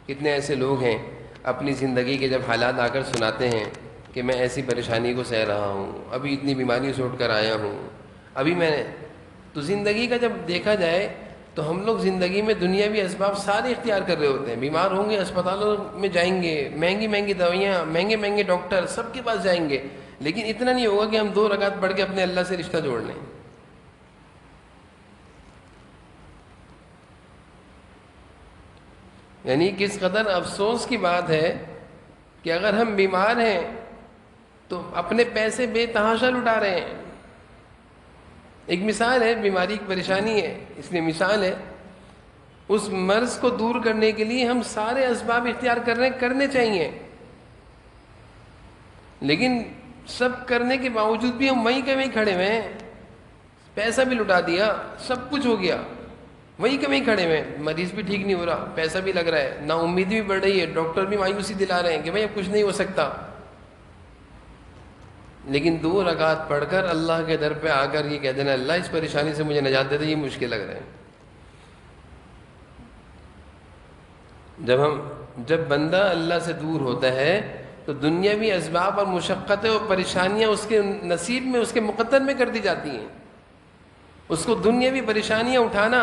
کتنے ایسے لوگ ہیں اپنی زندگی کے جب حالات آ کر سناتے ہیں کہ میں ایسی پریشانی کو سہ رہا ہوں، ابھی اتنی بیماریوں سے اٹھ کر آیا ہوں، ابھی میں نے تو زندگی کا جب دیکھا جائے تو ہم لوگ زندگی میں دنیاوی اسباب سارے اختیار کر رہے ہوتے ہیں۔ بیمار ہوں گے اسپتالوں میں جائیں گے، مہنگی مہنگی دوائیاں، مہنگے مہنگے ڈاکٹر، سب کے پاس جائیں گے، لیکن اتنا نہیں ہوگا کہ ہم 2 رکعت پڑھ کے اپنے اللہ سے رشتہ جوڑ لیں۔ یعنی کس قدر افسوس کی بات ہے کہ اگر ہم بیمار ہیں تو اپنے پیسے بے تحاشا لٹا رہے ہیں۔ ایک مثال ہے، بیماری ایک پریشانی ہے، اس لیے مثال ہے، اس مرض کو دور کرنے کے لیے ہم سارے اسباب اختیار کر رہے ہیں، کرنے چاہیے، لیکن سب کرنے کے باوجود بھی ہم وہیں کے وہیں کھڑے ہوئے ہیں۔ پیسہ بھی لٹا دیا، سب کچھ ہو گیا، وہیں کے وہیں کھڑے ہوئے ہیں، مریض بھی ٹھیک نہیں ہو رہا، پیسہ بھی لگ رہا ہے، نا امیدی بھی بڑھ رہی ہے، ڈاکٹر بھی مایوسی دلا رہے ہیں کہ بھائی اب کچھ نہیں ہو سکتا، لیکن 2 رکعت پڑھ کر اللہ کے در پہ آ کر یہ کہہ دینا اللہ اس پریشانی سے مجھے نجات دے دے، یہ مشکل لگ رہا ہے۔ جب بندہ اللہ سے دور ہوتا ہے تو دنیاوی اسباب اور مشقتیں اور پریشانیاں اس کے نصیب میں، اس کے مقدر میں کر دی جاتی ہیں۔ اس کو دنیاوی پریشانیاں اٹھانا،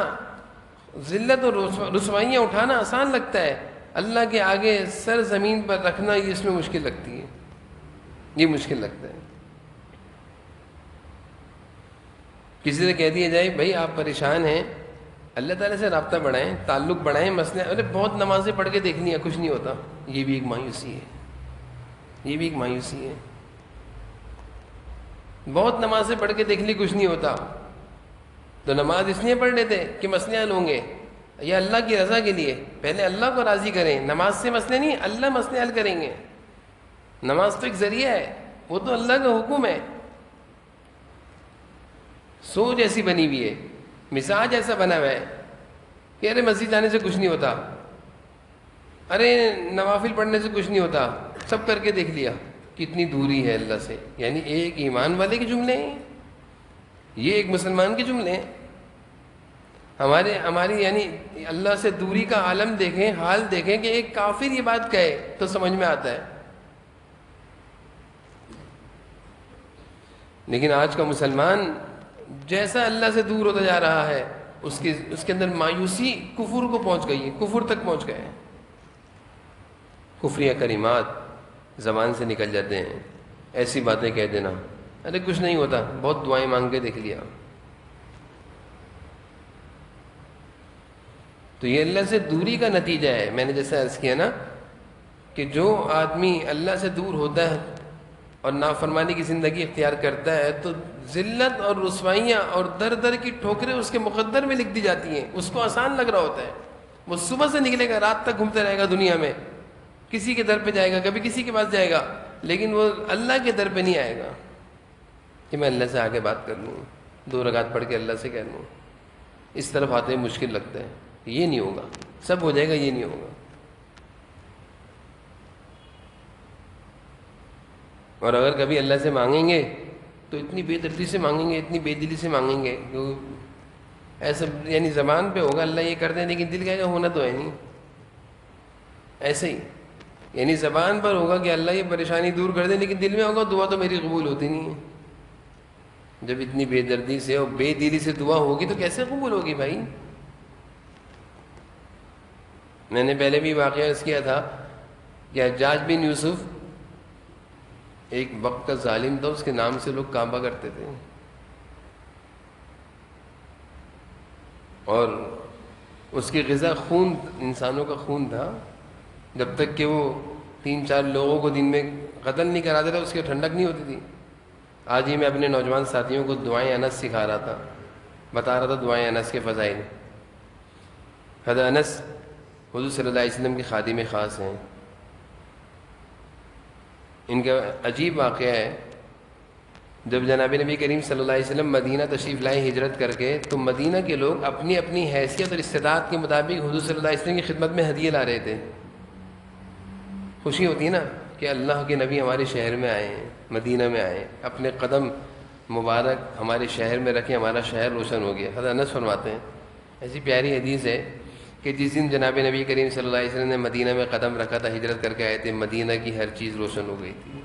ذلت اور رسوائیاں اٹھانا آسان لگتا ہے، اللہ کے آگے سر زمین پر رکھنا یہ اس میں مشکل لگتی ہے، یہ مشکل لگتا ہے۔ کسی سے کہہ دیا جائے بھائی آپ پریشان ہیں، اللہ تعالیٰ سے رابطہ بڑھائیں، تعلق بڑھائیں، مسئلے ارے بہت نمازیں پڑھ کے دیکھ لیا کچھ نہیں ہوتا، یہ بھی ایک مایوسی ہے، یہ بھی ایک مایوسی ہے۔ بہت نمازیں پڑھ کے دیکھ لی کچھ نہیں ہوتا، تو نماز اس لیے پڑھ لیتے کہ مسئلے حل ہوں گے، یا اللہ کی رضا کے لیے پہلے اللہ کو راضی کریں، نماز سے مسئلے نہیں، اللہ مسئلے حل کریں گے۔ نماز تو ایک ذریعہ ہے، وہ تو اللہ کا حکم ہے۔ سوچ ایسی بنی ہوئی ہے، مزاج ایسا بنا ہوا ہے کہ ارے مسجد جانے سے کچھ نہیں ہوتا، ارے نوافل پڑھنے سے کچھ نہیں ہوتا، سب کر کے دیکھ لیا، کتنی دوری ہے اللہ سے۔ یعنی ایک ایمان والے کے جملے ہیں یہ، ایک مسلمان کے جملے ہیں۔ ہماری یعنی اللہ سے دوری کا عالم دیکھیں، حال دیکھیں کہ ایک کافر یہ بات کہے تو سمجھ میں آتا ہے، لیکن آج کا مسلمان جیسا اللہ سے دور ہوتا جا رہا ہے اس کے اندر مایوسی کفر کو پہنچ گئی ہے، کفر تک پہنچ گئے ہیں۔ کفریہ کلمات زبان سے نکل جاتے ہیں، ایسی باتیں کہہ دینا، ارے کچھ نہیں ہوتا، بہت دعائیں مانگ کے دیکھ لیا۔ تو یہ اللہ سے دوری کا نتیجہ ہے۔ میں نے جیسا عرض کیا نا کہ جو آدمی اللہ سے دور ہوتا ہے اور نافرمانی کی زندگی اختیار کرتا ہے تو ذلت اور رسوائیاں اور در در کی ٹھوکریں اس کے مقدر میں لکھ دی جاتی ہیں، اس کو آسان لگ رہا ہوتا ہے۔ وہ صبح سے نکلے گا، رات تک گھومتا رہے گا دنیا میں، کسی کے در پہ جائے گا، کبھی کسی کے پاس جائے گا، لیکن وہ اللہ کے در پہ نہیں آئے گا کہ میں اللہ سے آگے بات کر لوں، 2 رکعت پڑھ کے اللہ سے کہہ لوں۔ اس طرف آتے مشکل لگتا ہے، یہ نہیں ہوگا، سب ہو جائے گا، یہ نہیں ہوگا۔ اور اگر کبھی اللہ سے مانگیں گے تو اتنی بے دردی سے مانگیں گے، اتنی بے دلی سے مانگیں گے، ایسا یعنی زبان پہ ہوگا اللہ یہ کر دیں، لیکن دل کہے گا ہونا تو ہے نہیں، ایسے ہی یعنی زبان پر ہوگا کہ اللہ یہ پریشانی دور کر دیں، لیکن دل میں ہوگا دعا تو میری قبول ہوتی نہیں ہے۔ جب اتنی بے دردی سے اور بے دلی سے دعا ہوگی تو کیسے قبول ہوگی بھائی؟ میں نے پہلے بھی واقعہ اس کیا تھا کہ حجاج بن یوسف ایک وقت کا ظالم تھا، اس کے نام سے لوگ کعبہ کرتے تھے، اور اس کی غذا خون، انسانوں کا خون تھا، جب تک کہ وہ 3-4 لوگوں کو دن میں قتل نہیں کرا دیتا اس کی ٹھنڈک نہیں ہوتی تھی۔ آج ہی میں اپنے نوجوان ساتھیوں کو دعائیں انس سکھا رہا تھا، بتا رہا تھا دعائیں انس کے فضائل۔ حضرت انس حضور صلی اللہ علیہ وسلم کے خادم خاص ہیں۔ ان کا عجیب واقعہ ہے، جب جناب نبی کریم صلی اللہ علیہ وسلم مدینہ تشریف لائے ہجرت کر کے، تو مدینہ کے لوگ اپنی اپنی حیثیت اور استطاعت کے مطابق حضور صلی اللہ علیہ وسلم کی خدمت میں ہدیے لا رہے تھے۔ خوشی ہوتی نا کہ اللہ کے نبی ہمارے شہر میں آئے ہیں، مدینہ میں آئے ہیں، اپنے قدم مبارک ہمارے شہر میں رکھیں، ہمارا شہر روشن ہو گیا۔ حضرت انس فرماتے ہیں، ایسی پیاری حدیث ہے کہ جس دن جناب نبی کریم صلی اللہ علیہ وسلم نے مدینہ میں قدم رکھا تھا، ہجرت کر کے آئے تھے، مدینہ کی ہر چیز روشن ہو گئی تھی۔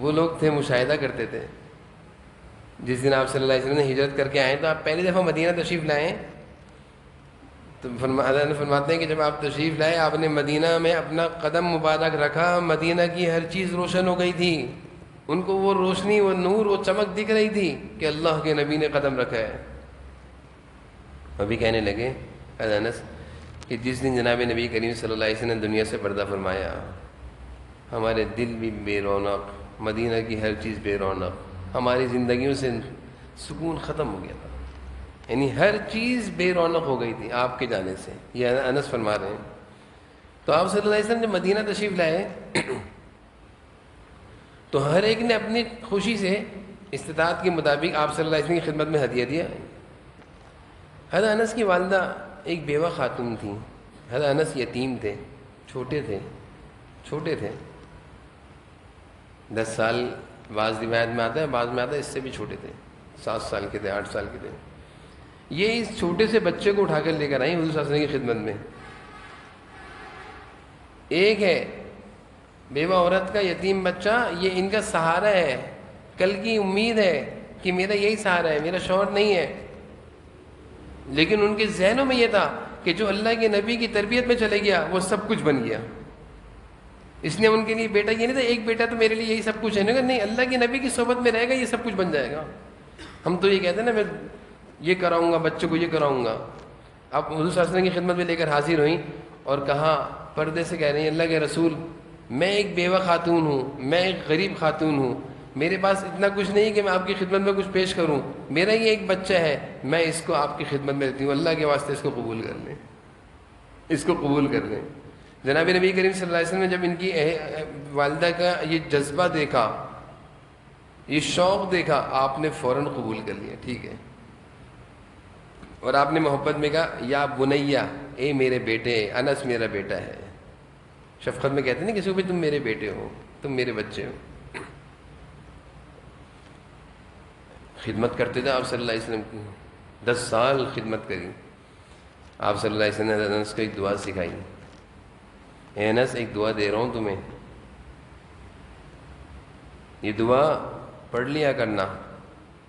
وہ لوگ تھے مشاہدہ کرتے تھے، جس دن آپ صلی اللہ علیہ وسلم نے ہجرت کر کے آئے تو آپ پہلی دفعہ مدینہ تشریف لائیں، تو حضرت فرماتے ہیں کہ جب آپ تشریف لائے، آپ نے مدینہ میں اپنا قدم مبارک رکھا، مدینہ کی ہر چیز روشن ہو گئی تھی۔ ان کو وہ روشنی، وہ نور، وہ چمک دکھ رہی تھی کہ اللہ کے نبی نے قدم رکھا ہے۔ ابھی کہنے لگے حضرت انس کہ جس دن جناب نبی کریم صلی اللہ علیہ وسلم نے دنیا سے پردہ فرمایا، ہمارے دل بھی بے رونق، مدینہ کی ہر چیز بے رونق، ہماری زندگیوں سے سکون ختم ہو گیا تھا، یعنی ہر چیز بے رونق ہو گئی تھی آپ کے جانے سے۔ یہ انس فرما رہے ہیں۔ تو آپ صلی اللہ علیہ وسلم جب مدینہ تشریف لائے تو ہر ایک نے اپنی خوشی سے استطاعت کے مطابق آپ صلی اللہ علیہ وسلم کی خدمت میں ہدیہ دیا۔ حضرت انس کی والدہ ایک بیوہ خاتون تھیں۔ حضرت انس یتیم تھے، چھوٹے تھے 10 سال، بعض روایت میں آتا ہے، بعض میں آتا ہے اس سے بھی چھوٹے تھے، 7 سال کے تھے، 8 سال کے تھے۔ یہ اس چھوٹے سے بچے کو اٹھا کر لے کر آئی حضور صلی اللہ علیہ وسلم کی خدمت میں۔ ایک ہے بیوہ عورت کا یتیم بچہ، یہ ان کا سہارا ہے، کل کی امید ہے کہ میرا یہی سہارا ہے، میرا شوہر نہیں ہے۔ لیکن ان کے ذہنوں میں یہ تھا کہ جو اللہ کے نبی کی تربیت میں چلے گیا وہ سب کچھ بن گیا۔ اس نے ان کے لیے بیٹا یہ نہیں تھا ایک بیٹا تو میرے لیے یہی سب کچھ ہے، نہیں، اللہ کے نبی کی صحبت میں رہے گا یہ سب کچھ بن جائے گا۔ ہم تو یہ کہتے ہیں نا میں یہ کراؤں گا، بچوں کو یہ کراؤں گا۔ اب حضور صلی اللہ علیہ وسلم کی خدمت میں لے کر حاضر ہوئیں اور کہا، پردے سے کہہ رہی ہیں، اللہ کے رسول میں ایک بیوہ خاتون ہوں، میں ایک غریب خاتون ہوں، میرے پاس اتنا کچھ نہیں کہ میں آپ کی خدمت میں کچھ پیش کروں، میرا یہ ایک بچہ ہے، میں اس کو آپ کی خدمت میں دیتی ہوں، اللہ کے واسطے اس کو قبول کر لیں، اس کو قبول کر لیں۔ جناب نبی کریم صلی اللہ علیہ وسلم نے جب ان کی والدہ کا یہ جذبہ دیکھا، یہ شوق دیکھا، آپ نے فوراً قبول کر لیا، ٹھیک ہے۔ اور آپ نے محبت میں کہا، یا بنیا، اے میرے بیٹے، انس میرا بیٹا ہے۔ شفقت میں کہتے ہیں نا کسی کو بھی، تم میرے بیٹے ہو، تم میرے بچے ہو۔ خدمت کرتے تھے آپ صلی اللہ علیہ وسلم کی، 10 سال خدمت کری۔ آپ صلی اللہ علیہ وسلم نے انس کو ایک دعا سکھائی، اے انس ایک دعا دے رہا ہوں تمہیں، یہ دعا پڑھ لیا کرنا،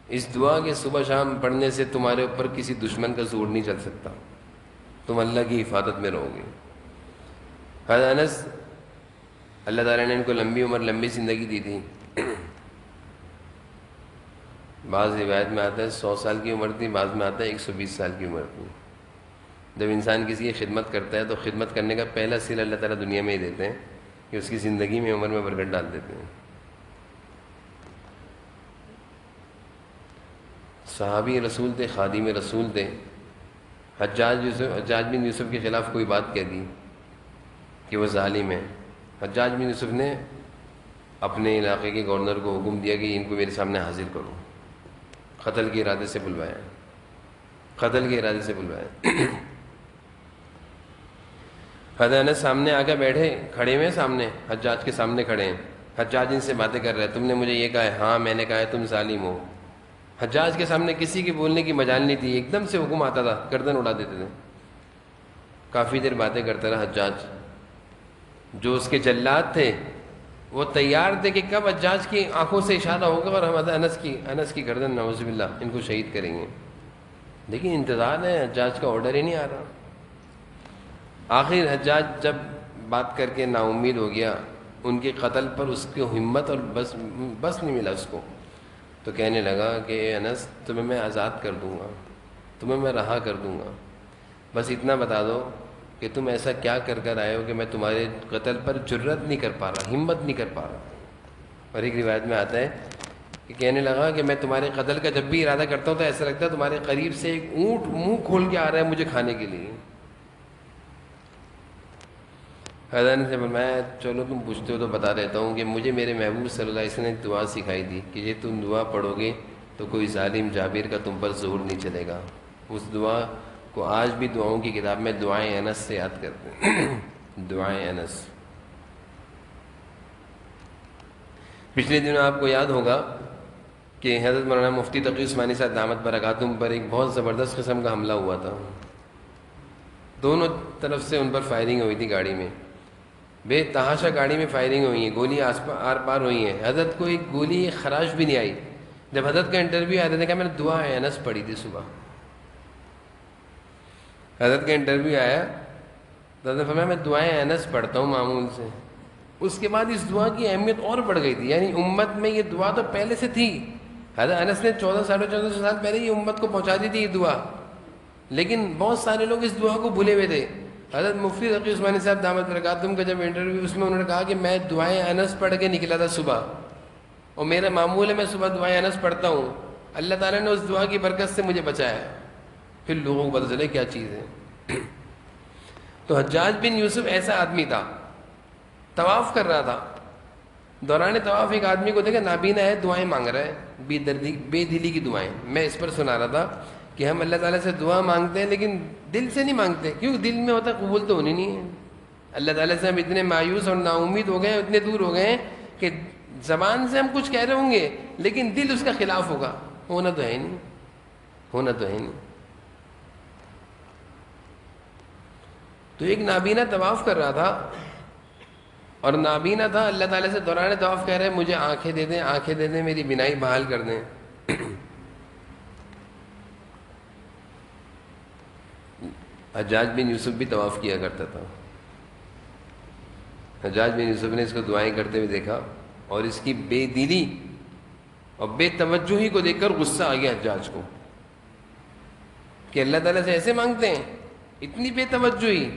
اس دعا کے صبح شام پڑھنے سے تمہارے اوپر کسی دشمن کا زور نہیں چل سکتا، تم اللہ کی حفاظت میں رہو گے۔ حضرت انس اللہ تعالیٰ نے ان کو لمبی عمر، لمبی زندگی دی تھی۔ بعض روایت میں آتا ہے 100 سال کی عمر تھی، بعض میں آتا ہے 120 سال کی عمر تھی۔ جب انسان کسی کی خدمت کرتا ہے تو خدمت کرنے کا پہلا سلا اللہ تعالیٰ دنیا میں ہی دیتے ہیں کہ اس کی زندگی میں، عمر میں برکت ڈال دیتے ہیں۔ صحابی رسول تھے، خادم رسول تھے۔ حجاج بن یوسف کے خلاف کوئی بات کہہ دی کہ وہ ظالم ہے، حجاج بن یوسف نے اپنے علاقے کے گورنر کو حکم دیا کہ ان کو میرے سامنے حاضر کرو، قتل کے ارادے سے بلوایا، قتل کے ارادے سے بلوایا۔ حضرت انس سامنے آ کے بیٹھے، کھڑے ہوئے سامنے، حجاج کے سامنے کھڑے ہیں۔ حجاج ان سے باتیں کر رہے ہیں، تم نے مجھے یہ کہا ہے، ہاں میں نے کہا ہے تم ظالم ہو۔ حجاج کے سامنے کسی کی بولنے کی مجال نہیں تھی، ایک دم سے حکم آتا تھا، گردن اڑا دیتے تھے۔ کافی دیر باتیں کرتا رہا حجاج۔ جو اس کے جلاد تھے وہ تیار تھے کہ کب حجاج کی آنکھوں سے اشارہ ہوگا اور ہم انس کی گردن نعوذ باللہ ان کو شہید کریں گے، لیکن انتظار ہے، حجاج کا آرڈر ہی نہیں آ رہا۔ آخر حجاج جب بات کر کے نا امید ہو گیا ان کے قتل پر، اس کی ہمت اور بس نہیں ملا اس کو، تو کہنے لگا کہ اے انس تمہیں میں آزاد کر دوں گا، تمہیں میں رہا کر دوں گا، بس اتنا بتا دو کہ تم ایسا کیا کر کر آئے ہو کہ میں تمہارے قتل پر جرت نہیں کر پا رہا، ہمت نہیں کر پا رہا۔ اور ایک روایت میں آتا ہے کہ کہنے لگا کہ میں تمہارے قتل کا جب بھی ارادہ کرتا ہوں تو ایسا لگتا ہے تمہارے قریب سے ایک اونٹ منہ کھول کے آ رہا ہے مجھے کھانے کے لیے. حضرت نے سے فرمایا چلو تم پوچھتے ہو تو بتا دیتا ہوں کہ مجھے میرے محبوب صلی اللہ علیہ وسلم نے دعا سکھائی تھی کہ یہ تم دعا پڑھو گے تو کوئی ظالم جابر کا تم پر زور نہیں چلے گا. اس دعا کو آج بھی دعاؤں کی کتاب میں دعائیں انس سے یاد کرتے ہیں. دعائیں انس. پچھلے دنوں آپ کو یاد ہوگا کہ حضرت مولانا مفتی تقی عثمانی صاحب دامت برکاتہم پر ایک بہت زبردست قسم کا حملہ ہوا تھا. دونوں طرف سے ان پر فائرنگ ہوئی تھی گاڑی میں, بے تحاشا گاڑی میں فائرنگ ہوئی ہیں, گولیاں آر پار ہوئی ہیں. حضرت کو ایک گولی ایک خراش بھی نہیں آئی. جب حضرت کا انٹرویو آیا تھا کہ میں نے دعا انس پڑھی تھی صبح. حضرت کا انٹرویو آیا تو حضرت فرمایا میں دعائیں انس پڑھتا ہوں معمول سے. اس کے بعد اس دعا کی اہمیت اور بڑھ گئی تھی, یعنی امت میں یہ دعا تو پہلے سے تھی. حضرت انس نے 14-14.5 سال پہلے یہ امت کو پہنچا دی تھی یہ دعا, لیکن بہت سارے لوگ اس دعا کو بھولے ہوئے تھے. حضرت مفتی تقی عثمانی صاحب دامت برکاتہم کا جب انٹرویو اس میں انہوں نے کہا کہ میں دعائیں انس پڑھ کے نکلا تھا صبح, اور میرا معمول ہے میں صبح دعائیں انس پڑھتا ہوں. اللہ تعالیٰ نے اس دعا کی برکت سے مجھے بچایا. پھر لوگوں کو پتہ چلے کیا چیز ہے. تو حجاج بن یوسف ایسا آدمی تھا, طواف کر رہا تھا. دوران طواف ایک آدمی کو دیکھا نابینا ہے, دعائیں مانگ رہا ہے, بے دلی کی دعائیں. میں اس پر سنا رہا تھا کہ ہم اللہ تعالیٰ سے دعا مانگتے ہیں لیکن دل سے نہیں مانگتے, کیونکہ دل میں ہوتا قبول تو ہونی نہیں ہے. اللہ تعالیٰ سے ہم اتنے مایوس اور نا امید ہو گئے ہیں, اتنے دور ہو گئے ہیں کہ زبان سے ہم کچھ کہہ رہے ہوں گے لیکن دل اس کا خلاف ہوگا. ہونا تو ہے نہیں, ہونا تو ہے نہیں. تو ایک نابینا طواف کر رہا تھا, اور نابینا تھا, اللہ تعالیٰ سے دوران طواف کہہ رہے مجھے آنکھیں دے دیں, آنکھیں دے دیں, میری بینائی بحال کر دیں. حجاج بن یوسف بھی طواف کیا کرتا تھا. حجاج بن یوسف نے اس کو دعائیں کرتے ہوئے دیکھا, اور اس کی بے دلی اور بے توجہی کو دیکھ کر غصہ آ گیا حجاج کو کہ اللہ تعالیٰ سے ایسے مانگتے ہیں. اتنی بے توجہی,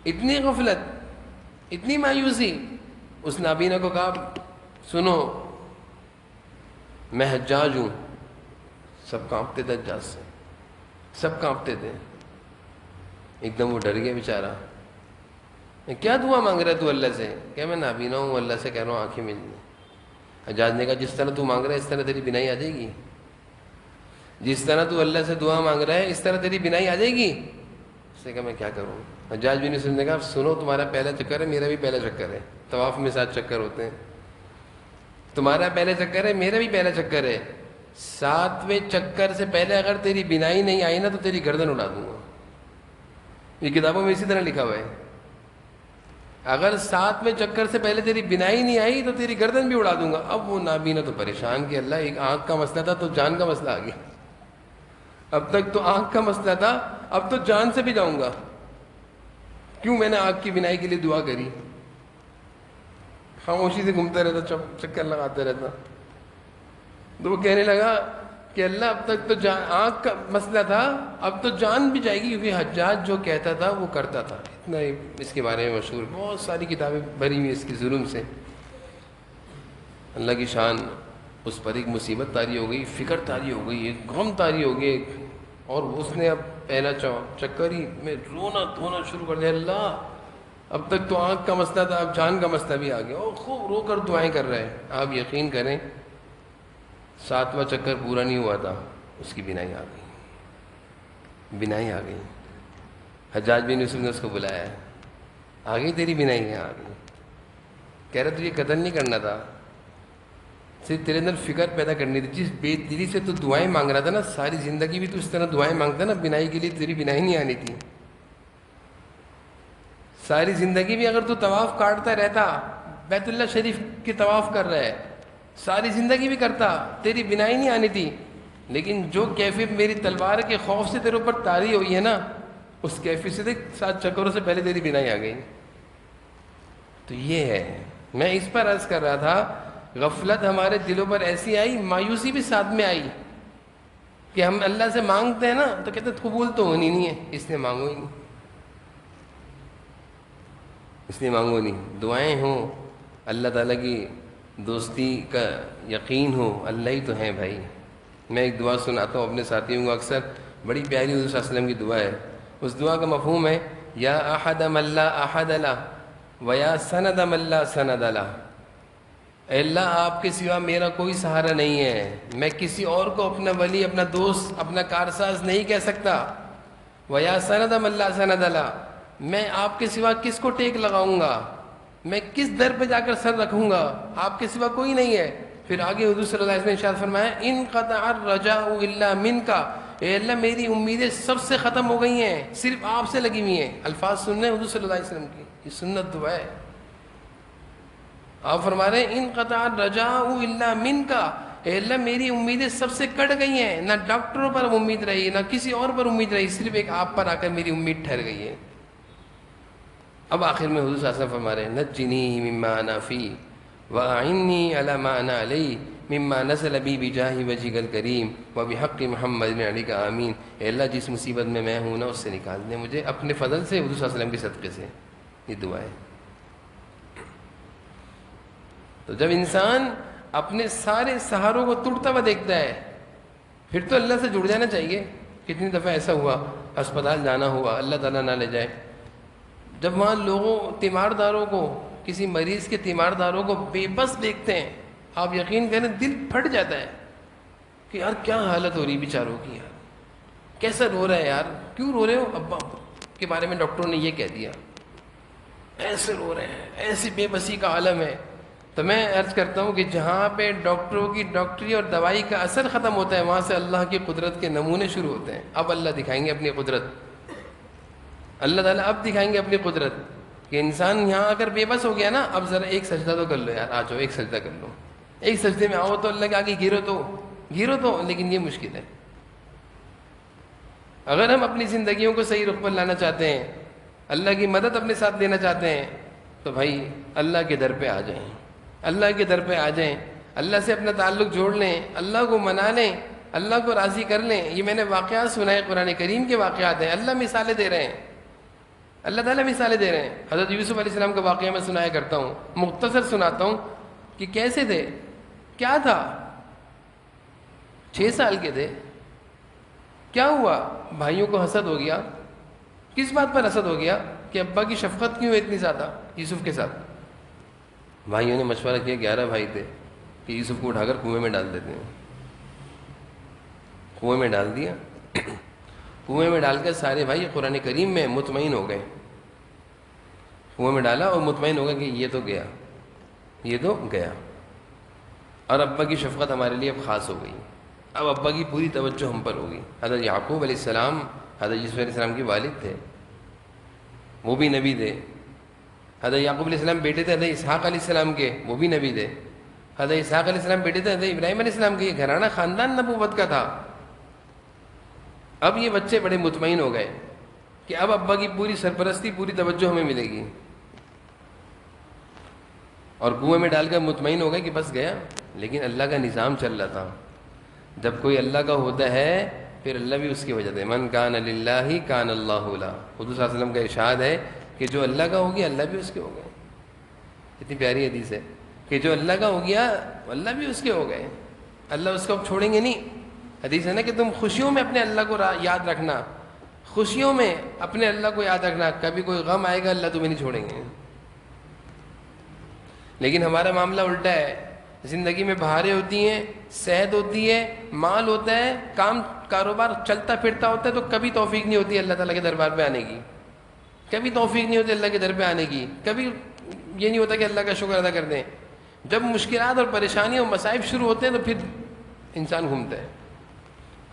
اتنی غفلت, اتنی مایوسی. اس نابینا کو کہا سنو میں حجاج ہوں. سب کانپتے تھے حجاج سے, سب کانپتے تھے. ایک دم وہ ڈر گیا بیچارہ. کیا دعا مانگ رہا ہے تو اللہ سے؟ کہ میں نابینا ہوں, اللہ سے کہہ رہا ہوں آنکھیں مل جائیں. حجاج نے کہا جس طرح تو مانگ رہا ہے اس طرح تیری بینائی آ جائے گی. جس طرح تو اللہ سے دعا مانگ رہا ہے اس طرح تیری بینائی آ جائے گی. اس نے کہا میں کیا کروں. حجاج بن یوسف نے کہا سنو تمہارا پہلا چکر ہے, میرا بھی پہلا چکر ہے. طواف میں 7 چکر ہوتے ہیں. تمہارا پہلا چکر ہے, میرا بھی پہلا چکر ہے. 7ویں چکر سے پہلے اگر تیری بینائی نہیں آئی نا تو تیری گردن اڑا دوں گا. یہ کتابوں میں اسی طرح لکھا ہوا ہے. اگر 7ویں چکر سے پہلے تیری بینائی نہیں آئی تو تیری گردن بھی اڑا دوں گا. اب وہ نابینا تو پریشان کہ اللہ ایک آنکھ کا مسئلہ تھا تو جان کا مسئلہ آ گیا. اب تک تو آنکھ کا مسئلہ تھا, اب تو جان سے بھی جاؤں گا. کیوں میں نے آنکھ کی بینائی کے لیے دعا کری. خاموشی سے گھومتا رہتا, چکر لگاتا رہتا. تو وہ کہنے لگا کہ اللہ اب تک تو آنکھ کا مسئلہ تھا, اب تو جان بھی جائے گی, کیونکہ حجاج جو کہتا تھا وہ کرتا تھا. اتنا اس کے بارے میں مشہور, بہت ساری کتابیں بھری ہوئی اس کے ظلم سے. اللہ کی شان. اس پر ایک مصیبت طاری ہو گئی, فکر طاری ہو گئی, ایک غم طاری ہو گئی, اور اس نے اب پہلا چکر ہی میں رونا دھونا شروع کر دیا. اللہ اب تک تو آنکھ کا مسئلہ تھا, اب جان کا مسئلہ بھی آ گیا. اور خوب رو کر دعائیں کر رہے ہیں. آپ یقین کریں 7واں چکر پورا نہیں ہوا تھا, اس کی بینائی آ گئی. بینائی آ گئی. حجاج بن یوسف نے اس کو بلایا, آ گئی تیری بینائی ہے, آ گئی. کہہ رہا تجھے قتل نہیں کرنا تھا, صرف تیرے اندر فکر پیدا کرنی تھی. جس بے دلی سے تو دعائیں مانگ رہا تھا نا, ساری زندگی بھی تو اس طرح دعائیں مانگتا نا, بینائی کے لیے تیری بینائی نہیں آنی تھی. ساری زندگی بھی اگر تو طواف کاٹتا رہتا, بیت اللہ شریف کی طواف کر رہا ہے, ساری زندگی بھی کرتا, تیری بینائی نہیں آنی تھی. لیکن جو کیفیت میری تلوار کے خوف سے تیرے اوپر طاری ہوئی ہے نا, اس کیفیت سے دیکھ 7 چکروں سے پہلے تیری بینائی آ گئی. تو یہ ہے, میں اس پر عرض کر رہا تھا, غفلت ہمارے دلوں پر ایسی آئی, مایوسی بھی ساتھ میں آئی کہ ہم اللہ سے مانگتے ہیں نا تو کہتے ہیں قبول تو ہونی نہیں ہے, اس لیے مانگو ہی نہیں, اس لیے مانگو نہیں. دعائیں ہوں اللہ تعالیٰ کی دوستی کا یقین ہو اللہ ہی تو ہیں بھائی. میں ایک دعا سناتا ہوں اپنے ساتھیوں کو اکثر، بڑی پیاری حضور صلی اللہ علیہ وسلم کی دعا ہے. اس دعا کا مفہوم ہے یا احد من لا احد له ویا سند من لا سند له. اے اللہ آپ کے سوا میرا کوئی سہارا نہیں ہے، میں کسی اور کو اپنا ولی، اپنا دوست، اپنا کارساز نہیں کہہ سکتا. ویا سند من لا سند له، میں آپ کے سوا کس کو ٹیک لگاؤں گا، میں کس در پہ جا کر سر رکھوں گا، آپ کے سوا کوئی نہیں ہے. پھر آگے حضور صلی اللہ علیہ وسلم نے ارشاد فرمایا انقطع الرجاء الا منک، اے اللہ میری امیدیں سب سے ختم ہو گئی ہیں، صرف آپ سے لگی ہوئی ہیں. الفاظ سننے حضور صلی اللہ علیہ وسلم کی، یہ سنت دعا ہے. آپ فرما رہے ہیں انقطع الرجاء الا منک، اے اللہ میری امیدیں سب سے کٹ گئی ہیں، نہ ڈاکٹروں پر امید رہی نہ کسی اور پر امید رہی، صرف ایک آپ پر آ کر میری امید ٹھہر گئی ہے. اب آخر میں حضور صلی اللہ علیہ وسلم فرما رہے ہیں نجنی مما انا فی واعنی علی ما انا علی مما نزل بی بجاہ وجہک الکریم وبحق محمد علیک آمین. اے اللہ جس مصیبت میں ہوں نا اس سے نکال دیں مجھے اپنے فضل سے، حضور صلی اللہ علیہ وسلم کے صدقے سے. یہ دعا ہے. تو جب انسان اپنے سارے سہاروں کو ٹوٹتا ہوا دیکھتا ہے پھر تو اللہ سے جڑ جانا چاہیے. کتنی دفعہ ایسا ہوا اسپتال جانا ہوا، اللہ تعالیٰ نہ لے جائے، جب وہاں لوگوں تیمارداروں کو، کسی مریض کے تیمارداروں کو بے بس دیکھتے ہیں، آپ یقین کریں دل پھٹ جاتا ہے کہ یار کیا حالت ہو رہی بیچاروں کی، یار کیسا رو رہا ہے، یار کیوں رو رہے ہو، ابا کے بارے میں ڈاکٹروں نے یہ کہہ دیا، ایسے رو رہے ہیں، ایسی بے بسی کا عالم ہے. تو میں عرض کرتا ہوں کہ جہاں پہ ڈاکٹروں کی ڈاکٹری اور دوائی کا اثر ختم ہوتا ہے وہاں سے اللہ کی قدرت کے نمونے شروع ہوتے ہیں. اب اللہ دکھائیں گے اپنی قدرت، اللہ تعالیٰ اب دکھائیں گے اپنی قدرت کہ انسان یہاں اگر بے بس ہو گیا نا، اب ذرا ایک سجدہ تو کر لو یار، آ جاؤ ایک سجدہ کر لو، ایک سجدے میں آؤ تو اللہ کے آگے گرو تو. لیکن یہ مشکل ہے. اگر ہم اپنی زندگیوں کو صحیح رخ پر لانا چاہتے ہیں، اللہ کی مدد اپنے ساتھ لینا چاہتے ہیں، تو بھائی اللہ کے در پہ آ جائیں، اللہ کے در پہ آ جائیں، اللہ سے اپنا تعلق جوڑ لیں، اللہ کو منا لیں، اللہ کو راضی کر لیں. یہ میں نے واقعات سنائے، قرآن کریم کے واقعات ہیں، اللہ مثالیں دے رہے ہیں، اللہ تعالیٰ مثالیں دے رہے ہیں. حضرت یوسف علیہ السلام کا واقعہ میں سنایا کرتا ہوں، مختصر سناتا ہوں کہ کیسے تھے، کیا تھا. 6 سال کے تھے، کیا ہوا، بھائیوں کو حسد ہو گیا. کس بات پر حسد ہو گیا کہ ابا کی شفقت کیوں ہے اتنی زیادہ یوسف کے ساتھ. بھائیوں نے مشورہ کیا، 11 بھائی تھے، کہ یوسف کو اٹھا کر کنویں میں ڈال دیتے ہیں. کنویں میں ڈال دیا. کنویں میں ڈال کر سارے بھائی قرآن کریم میں مطمئن ہو گئے. کنویں میں ڈالا اور مطمئن ہو گئے کہ یہ تو گیا، یہ تو گیا. اور ابا کی شفقت ہمارے لیے اب خاص ہو گئی، اب ابا کی پوری توجہ ہم پر ہوگی. حضرت یعقوب علیہ السلام حضرت یوسف علیہ السلام کے والد تھے، وہ بھی نبی تھے. حضرت یعقوب علیہ السلام بیٹے تھے حضرت اسحاق علیہ السلام کے، وہ بھی نبی تھے. حضرت اسحاق علیہ السلام بیٹے تھے حضرت ابراہیم علیہ السلام کے. یہ گھرانہ خاندان نبوت کا تھا. اب یہ بچے بڑے مطمئن ہو گئے کہ اب ابا کی پوری سرپرستی، پوری توجہ ہمیں ملے گی. اور کنویں میں ڈال کر مطمئن ہو گئے کہ بس گیا. لیکن اللہ کا نظام چل رہا تھا. جب کوئی اللہ کا ہوتا ہے پھر اللہ بھی اس کی وجہ سے، من کان للہ کان اللہ لا. حضور صلی اللہ علیہ وسلم کا ارشاد ہے کہ جو اللہ کا ہو گیا اللہ بھی اس کے ہو گئے. اتنی پیاری حدیث ہے کہ جو اللہ کا ہو گیا اللہ بھی اس کے ہو گئے. اللہ اس کو اب چھوڑیں گے نہیں. حدیث ہے نا کہ تم خوشیوں میں اپنے اللہ کو یاد رکھنا، خوشیوں میں اپنے اللہ کو یاد رکھنا، کبھی کوئی غم آئے گا اللہ تمہیں نہیں چھوڑیں گے. لیکن ہمارا معاملہ الٹا ہے. زندگی میں بہاریں ہوتی ہیں، صحت ہوتی ہے، مال ہوتا ہے، کام کاروبار چلتا پھرتا ہوتا ہے، تو کبھی توفیق نہیں ہوتی اللہ تعالیٰ کے دربار پہ آنے کی، کبھی توفیق نہیں ہوتی اللہ کے در پہ آنے کی، کبھی یہ نہیں ہوتا کہ اللہ کا شکر ادا کر دیں. جب مشکلات اور پریشانیاں اور مصائب شروع ہوتے ہیں تو پھر انسان گھومتا ہے.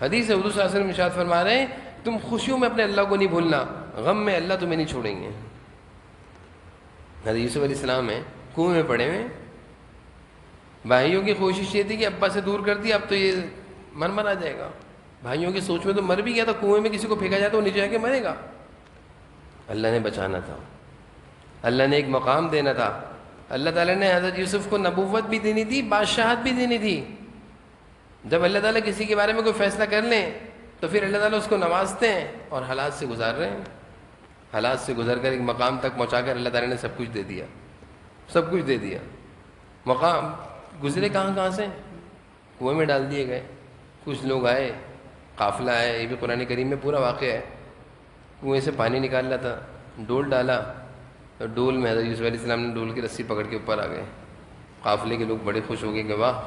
حدیث حضور صلی اللہ علیہ وسلم ارشاد فرما رہے ہیں تم خوشیوں میں اپنے اللہ کو نہیں بھولنا، غم میں اللہ تمہیں نہیں چھوڑیں گے. حضرت یوسف علیہ السلام ہیں کنویں میں پڑے ہوئے. بھائیوں کی کوشش یہ تھی کہ ابا سے دور کر دیا، اب تو یہ مر آ جائے گا. بھائیوں کی سوچ میں تو مر بھی گیا تھا، کنویں میں کسی کو پھینکا جائے تو وہ نیچے جا کے مرے گا. اللہ نے بچانا تھا، اللہ نے ایک مقام دینا تھا. اللہ تعالیٰ نے حضرت یوسف کو نبوت بھی دینی تھی، بادشاہت بھی دینی تھی. جب اللہ تعالیٰ کسی کے بارے میں کوئی فیصلہ کر لیں تو پھر اللہ تعالیٰ اس کو نوازتے ہیں اور حالات سے گزار رہے ہیں. حالات سے گزر کر ایک مقام تک پہنچا کر اللہ تعالیٰ نے سب کچھ دے دیا، سب کچھ دے دیا. مقام گزرے کہاں سے؟ کنویں میں ڈال دیے گئے. کچھ لوگ آئے، قافلہ آئے، یہ بھی قرآن کریم میں پورا واقعہ ہے. کنویں سے پانی نکال رہا تھا، ڈول ڈالا، اور ڈول میں حضرت یوسف علیہ السلام نے ڈول کی رسی پکڑ کے اوپر آ گئے. قافلے کے لوگ بڑے خوش ہو گئے کہ واہ،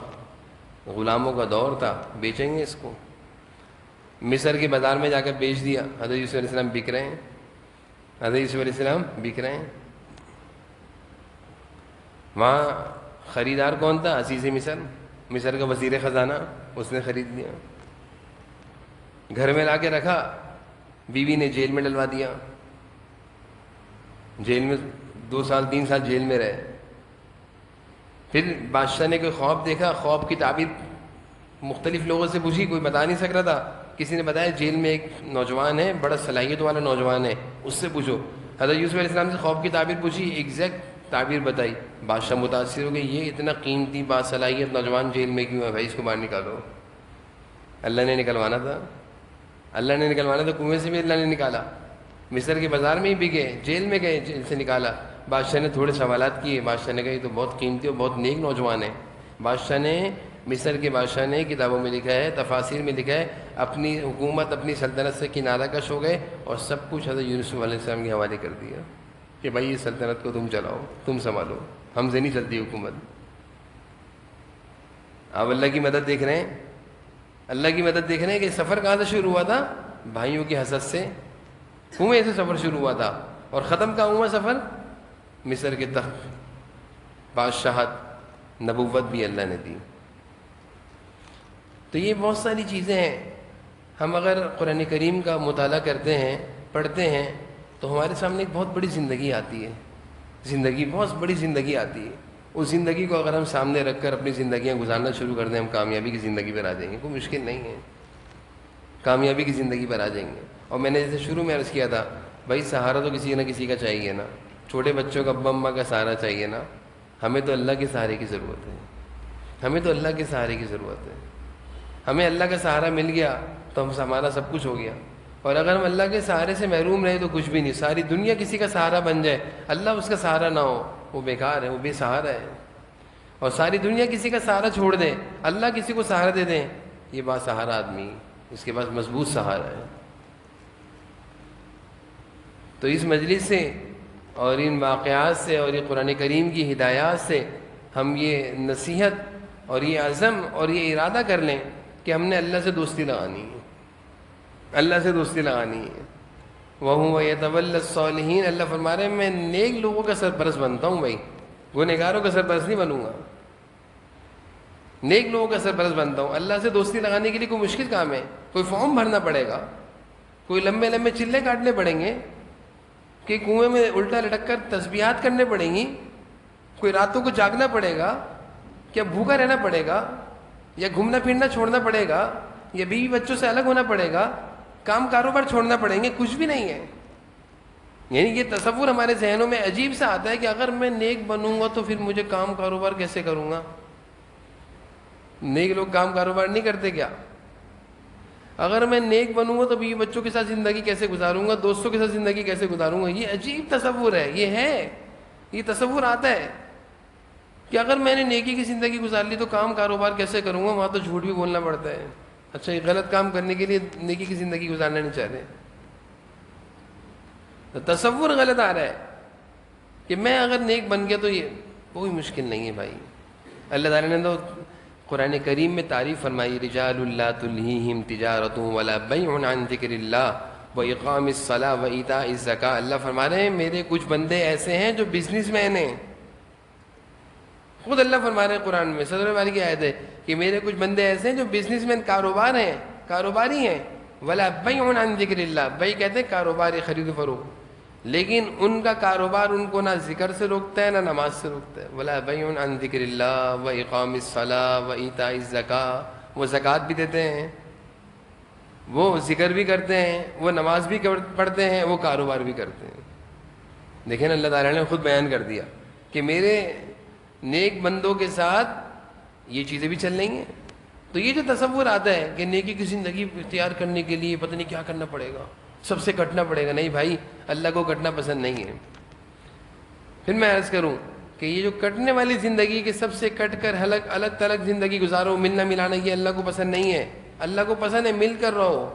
غلاموں کا دور تھا، بیچیں گے اس کو. مصر کے بازار میں جا کر بیچ دیا. حضرت یوسف علیہ السلام بک رہے ہیں، حضرت یوسف علیہ السلام بک رہے ہیں. وہاں خریدار کون تھا؟ عزیز مصر، مصر کا وزیر خزانہ، اس نے خرید لیا. گھر میں لا کے رکھا، بیوی نے جیل میں ڈلوا دیا. جیل میں 2 سال 3 سال جیل میں رہے. پھر بادشاہ نے کوئی خواب دیکھا، خواب کی تعبیر مختلف لوگوں سے پوچھی، کوئی بتا نہیں سک رہا تھا. کسی نے بتایا جیل میں ایک نوجوان ہے، بڑا صلاحیت والا نوجوان ہے، اس سے پوچھو. حضرت یوسف علیہ السلام سے خواب کی تعبیر پوچھی، ایگزیکٹ تعبیر بتائی. بادشاہ متاثر ہو گئے، یہ اتنا قیمتی باصلاحیت نوجوان جیل میں کیوں ہے بھائی، اس کو باہر نکالو. اللہ نے نکلوانا تھا، اللہ نے نکلوانا تھا. کنویں سے بھی اللہ نے نکالا، مصر کے بازار میں ہی بھی گئے، جیل میں گئے، جیل سے نکالا. بادشاہ نے تھوڑے سوالات کیے. بادشاہ نے کہا یہ تو بہت قیمتی اور بہت نیک نوجوان ہے. بادشاہ نے، مصر کے بادشاہ نے کتابوں میں لکھا ہے، تفاسیر میں لکھا ہے، اپنی حکومت اپنی سلطنت سے کنارہ کش ہو گئے اور سب کچھ حضرت یوسف علیہ السلام کے حوالے کر دیا کہ بھائی یہ سلطنت کو تم چلاؤ، تم سنبھالو، ہم سے نہیں چلتی حکومت. آپ اللہ کی مدد دیکھ رہے ہیں، اللہ کی مدد دیکھ رہے ہیں کہ سفر کہاں سے شروع ہوا تھا؟ بھائیوں کی حسد سے، کنویں سے سفر شروع ہوا تھا. اور ختم کہاں ہوا سفر؟ مصر کے تخت، بادشاہت، نبوت بھی اللہ نے دی. تو یہ بہت ساری چیزیں ہیں. ہم اگر قرآن کریم کا مطالعہ کرتے ہیں، پڑھتے ہیں، تو ہمارے سامنے ایک بہت بڑی زندگی آتی ہے. زندگی، بہت بڑی زندگی آتی ہے. اس زندگی کو اگر ہم سامنے رکھ کر اپنی زندگیاں گزارنا شروع کر دیں، ہم کامیابی کی زندگی پر آ جائیں گے. کوئی مشکل نہیں ہے، کامیابی کی زندگی پر آ جائیں گے. اور میں نے جیسے شروع میں عرض کیا تھا، بھائی سہارا تو کسی نہ کسی کا چاہیے نا. چھوٹے بچوں کا ابا اماں کا سہارا چاہیے نا. ہمیں تو اللہ کے سہارے کی ضرورت ہے، ہمیں تو اللہ کے سہارے کی ضرورت ہے. ہمیں اللہ کا سہارا مل گیا تو ہمارا سب کچھ ہو گیا. اور اگر ہم اللہ کے سہارے سے محروم رہے تو کچھ بھی نہیں. ساری دنیا کسی کا سہارا بن جائے، اللہ اس کا سہارا نہ ہو، وہ بیکار ہے، وہ بے سہارا ہے. اور ساری دنیا کسی کا سہارا چھوڑ دے، اللہ کسی کو سہارا دے دیں، یہ با سہارا آدمی، اس کے پاس مضبوط سہارا ہے. تو اس مجلس سے اور ان واقعات سے اور یہ قرآن کریم کی ہدایات سے ہم یہ نصیحت اور یہ عزم اور یہ ارادہ کر لیں کہ ہم نے اللہ سے دوستی لگانی ہے، اللہ سے دوستی لگانی ہے. وَهُوَ يَتَوَلَّى الصَّالِحِينَ، اللہ فرما رہے ہیں میں نیک لوگوں کا سرپرست بنتا ہوں بھائی، گنہگاروں کا سرپرست نہیں بنوں گا، نیک لوگوں کا سرپرست بنتا ہوں. اللہ سے دوستی لگانے کے لیے کوئی مشکل کام ہے؟ کوئی فارم بھرنا پڑے گا، کوئی لمبے لمبے چلے کاٹنے پڑیں گے، کہ کنویں میں الٹا لٹک کر تسبیحات کرنے پڑیں گی، کوئی راتوں کو جاگنا پڑے گا، کیا بھوکا رہنا پڑے گا، یا گھومنا پھرنا چھوڑنا پڑے گا، یا بیوی بچوں سے الگ ہونا پڑے گا، کام کاروبار چھوڑنا پڑیں گے؟ کچھ بھی نہیں ہے. یعنی یہ تصور ہمارے ذہنوں میں عجیب سا آتا ہے کہ اگر میں نیک بنوں گا تو پھر مجھے کام کاروبار کیسے کروں گا؟ نیک لوگ کام کاروبار نہیں کرتے کیا؟ اگر میں نیک بنوں گا تو بیوی بچوں کے ساتھ زندگی کیسے گزاروں گا، دوستوں کے ساتھ زندگی کیسے گزاروں گا؟ یہ عجیب تصور ہے، یہ تصور آتا ہے کہ اگر میں نے نیکی کی زندگی گزار لی تو کام کاروبار کیسے کروں گا؟ وہاں تو جھوٹ بھی بولنا پڑتا ہے. اچھا، یہ غلط کام کرنے کے لیے نیکی کی زندگی گزارنا نہیں چاہتے. تو تصور غلط آ رہا ہے کہ میں اگر نیک بن گیا تو یہ کوئی مشکل نہیں ہے بھائی. اللہ تعالیٰ نے تو قرآن کریم میں تعریف فرمائی، رجال لا تلہیہم تجارت ولا بیع عن ذکر اللہ واقام الصلاۃ وایتاء الزکاۃ. اللہ فرما رہے ہیں میرے کچھ بندے ایسے ہیں جو بزنس مین ہیں. خود اللہ فرما رہے ہیں قرآن میں، صدر باری کی آیت ہے کہ میرے کچھ بندے ایسے ہیں جو بزنس مین، کاروبار ہیں، کاروباری ہیں. ولا بیع عن ذکر اللہ، بیع کہتے ہیں کاروبار، خرید و فروخت، لیکن ان کا کاروبار ان کو نہ ذکر سے روکتا ہے نہ نماز سے روکتا ہے. ولا بیع عن ذکر اللہ واقام الصلاۃ وایتاء الزکاۃ، وہ زکوٰۃ بھی دیتے ہیں، وہ ذکر بھی کرتے ہیں، وہ نماز بھی پڑھتے ہیں، وہ کاروبار بھی کرتے ہیں. دیکھیں اللہ تعالیٰ نے خود بیان کر دیا کہ میرے نیک بندوں کے ساتھ یہ چیزیں بھی چل رہی ہیں. تو یہ جو تصور آتا ہے کہ نیکی کی زندگی اختیار کرنے کے لیے پتہ نہیں کیا کرنا پڑے گا، سب سے کٹنا پڑے گا، نہیں بھائی، اللہ کو کٹنا پسند نہیں ہے. پھر میں عرض کروں کہ یہ جو کٹنے والی زندگی کے سب سے کٹ کر الگ تلگ زندگی گزارو، ملنا ملانا، یہ اللہ کو پسند نہیں ہے. اللہ کو پسند ہے مل کر رہو،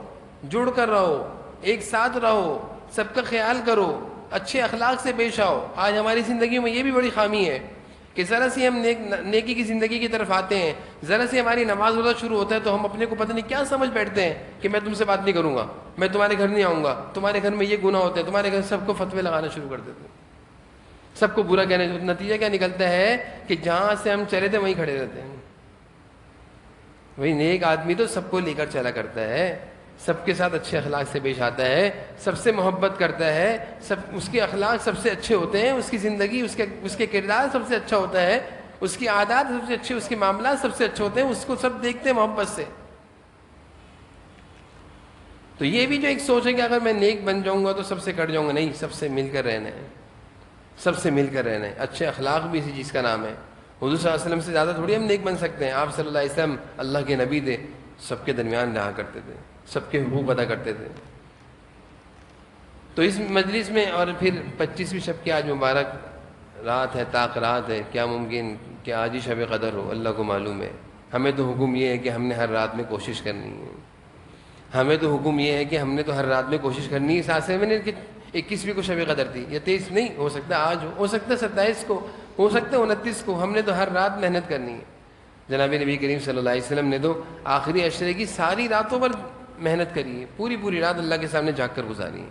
جڑ کر رہو، ایک ساتھ رہو، سب کا خیال کرو، اچھے اخلاق سے پیش آؤ. آج ہماری زندگی میں یہ بھی بڑی خامی ہے کہ ذرا سی ہم نیکی کی زندگی کی طرف آتے ہیں، ذرا سی ہماری نماز روزہ شروع ہوتا ہے تو ہم اپنے کو پتہ نہیں کیا سمجھ بیٹھتے ہیں کہ میں تم سے بات نہیں کروں گا، میں تمہارے گھر نہیں آؤں گا، تمہارے گھر میں یہ گناہ ہوتے ہیں، تمہارے گھر. سب کو فتوے لگانا شروع کر دیتے ہیں، سب کو برا کہنے. نتیجہ کیا نکلتا ہے کہ جہاں سے ہم چلے تھے وہیں کھڑے رہتے ہیں. وہی نیک آدمی تو سب کو لے کر چلا کرتا ہے، سب کے ساتھ اچھے اخلاق سے پیش آتا ہے، سب سے محبت کرتا ہے، اس کے اخلاق سب سے اچھے ہوتے ہیں، اس کی زندگی، اس کے کردار سب سے اچھا ہوتا ہے، اس کی عادات سب سے اچھے، اس کے معاملات سب سے اچھے ہوتے ہیں، اس کو سب دیکھتے ہیں محبت سے. تو یہ بھی جو ایک سوچ ہے کہ اگر میں نیک بن جاؤں گا تو سب سے کٹ جاؤں گا، نہیں، سب سے مل کر رہنا ہے، سب سے مل کر رہنا ہے. اچھے اخلاق بھی اسی چیز کا نام ہے. حضور صلی اللہ علیہ وسلم سے زیادہ تھوڑی ہم نیک بن سکتے ہیں. آپ صلی اللہ علیہ وسلم اللہ کے نبی تھے، سب کے درمیان رہا کرتے تھے، سب کے حقوق ادا کرتے تھے. تو اس مجلس میں، اور پھر 25ویں شب کی آج مبارک رات ہے، طاق رات ہے، کیا ممکن کہ آج ہی شب قدر ہو، اللہ کو معلوم ہے. ہمیں تو حکم یہ ہے کہ ہم نے ہر رات میں کوشش کرنی ہے. ہمیں تو حکم یہ ہے کہ ہم نے تو ہر رات میں کوشش کرنی ہے. اس حادثے میں نے 21ویں کو شب قدر تھی، یا 23 نہیں ہو سکتا آج ہو سکتا ہے 27 کو، ہو سکتا ہے 29 کو. ہم نے تو ہر رات محنت کرنی ہے. جناب نبی کریم صلی اللہ علیہ وسلم نے تو آخری عشرے کی ساری راتوں پر محنت کری ہے، پوری رات اللہ کے سامنے جھانک کر گزاری ہے.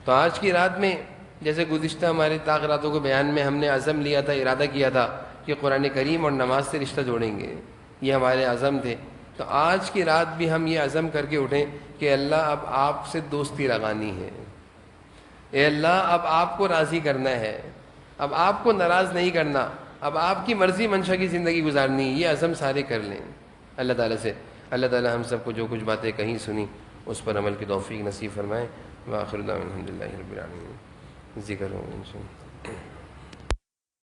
تو آج کی رات میں، جیسے گزشتہ ہمارے طاق راتوں کے بیان میں ہم نے عزم لیا تھا، ارادہ کیا تھا کہ قرآن کریم اور نماز سے رشتہ جوڑیں گے، یہ ہمارے عزم تھے. تو آج کی رات بھی ہم یہ عزم کر کے اٹھیں کہ اللہ اب آپ سے دوستی لگانی ہے، اے اللہ اب آپ کو راضی کرنا ہے، اب آپ کو ناراض نہیں کرنا، اب آپ کی مرضی منشا کی زندگی گزارنی. یہ عزم سارے کر لیں اللہ تعالیٰ سے. اللہ تعالیٰ ہم سب کو جو کچھ باتیں کہیں سنی اس پر عمل کی توفیق نصیب فرمائے. وآخر دعوانا الحمد للہ رب العالمین. ذکر ہو انشاءاللہ.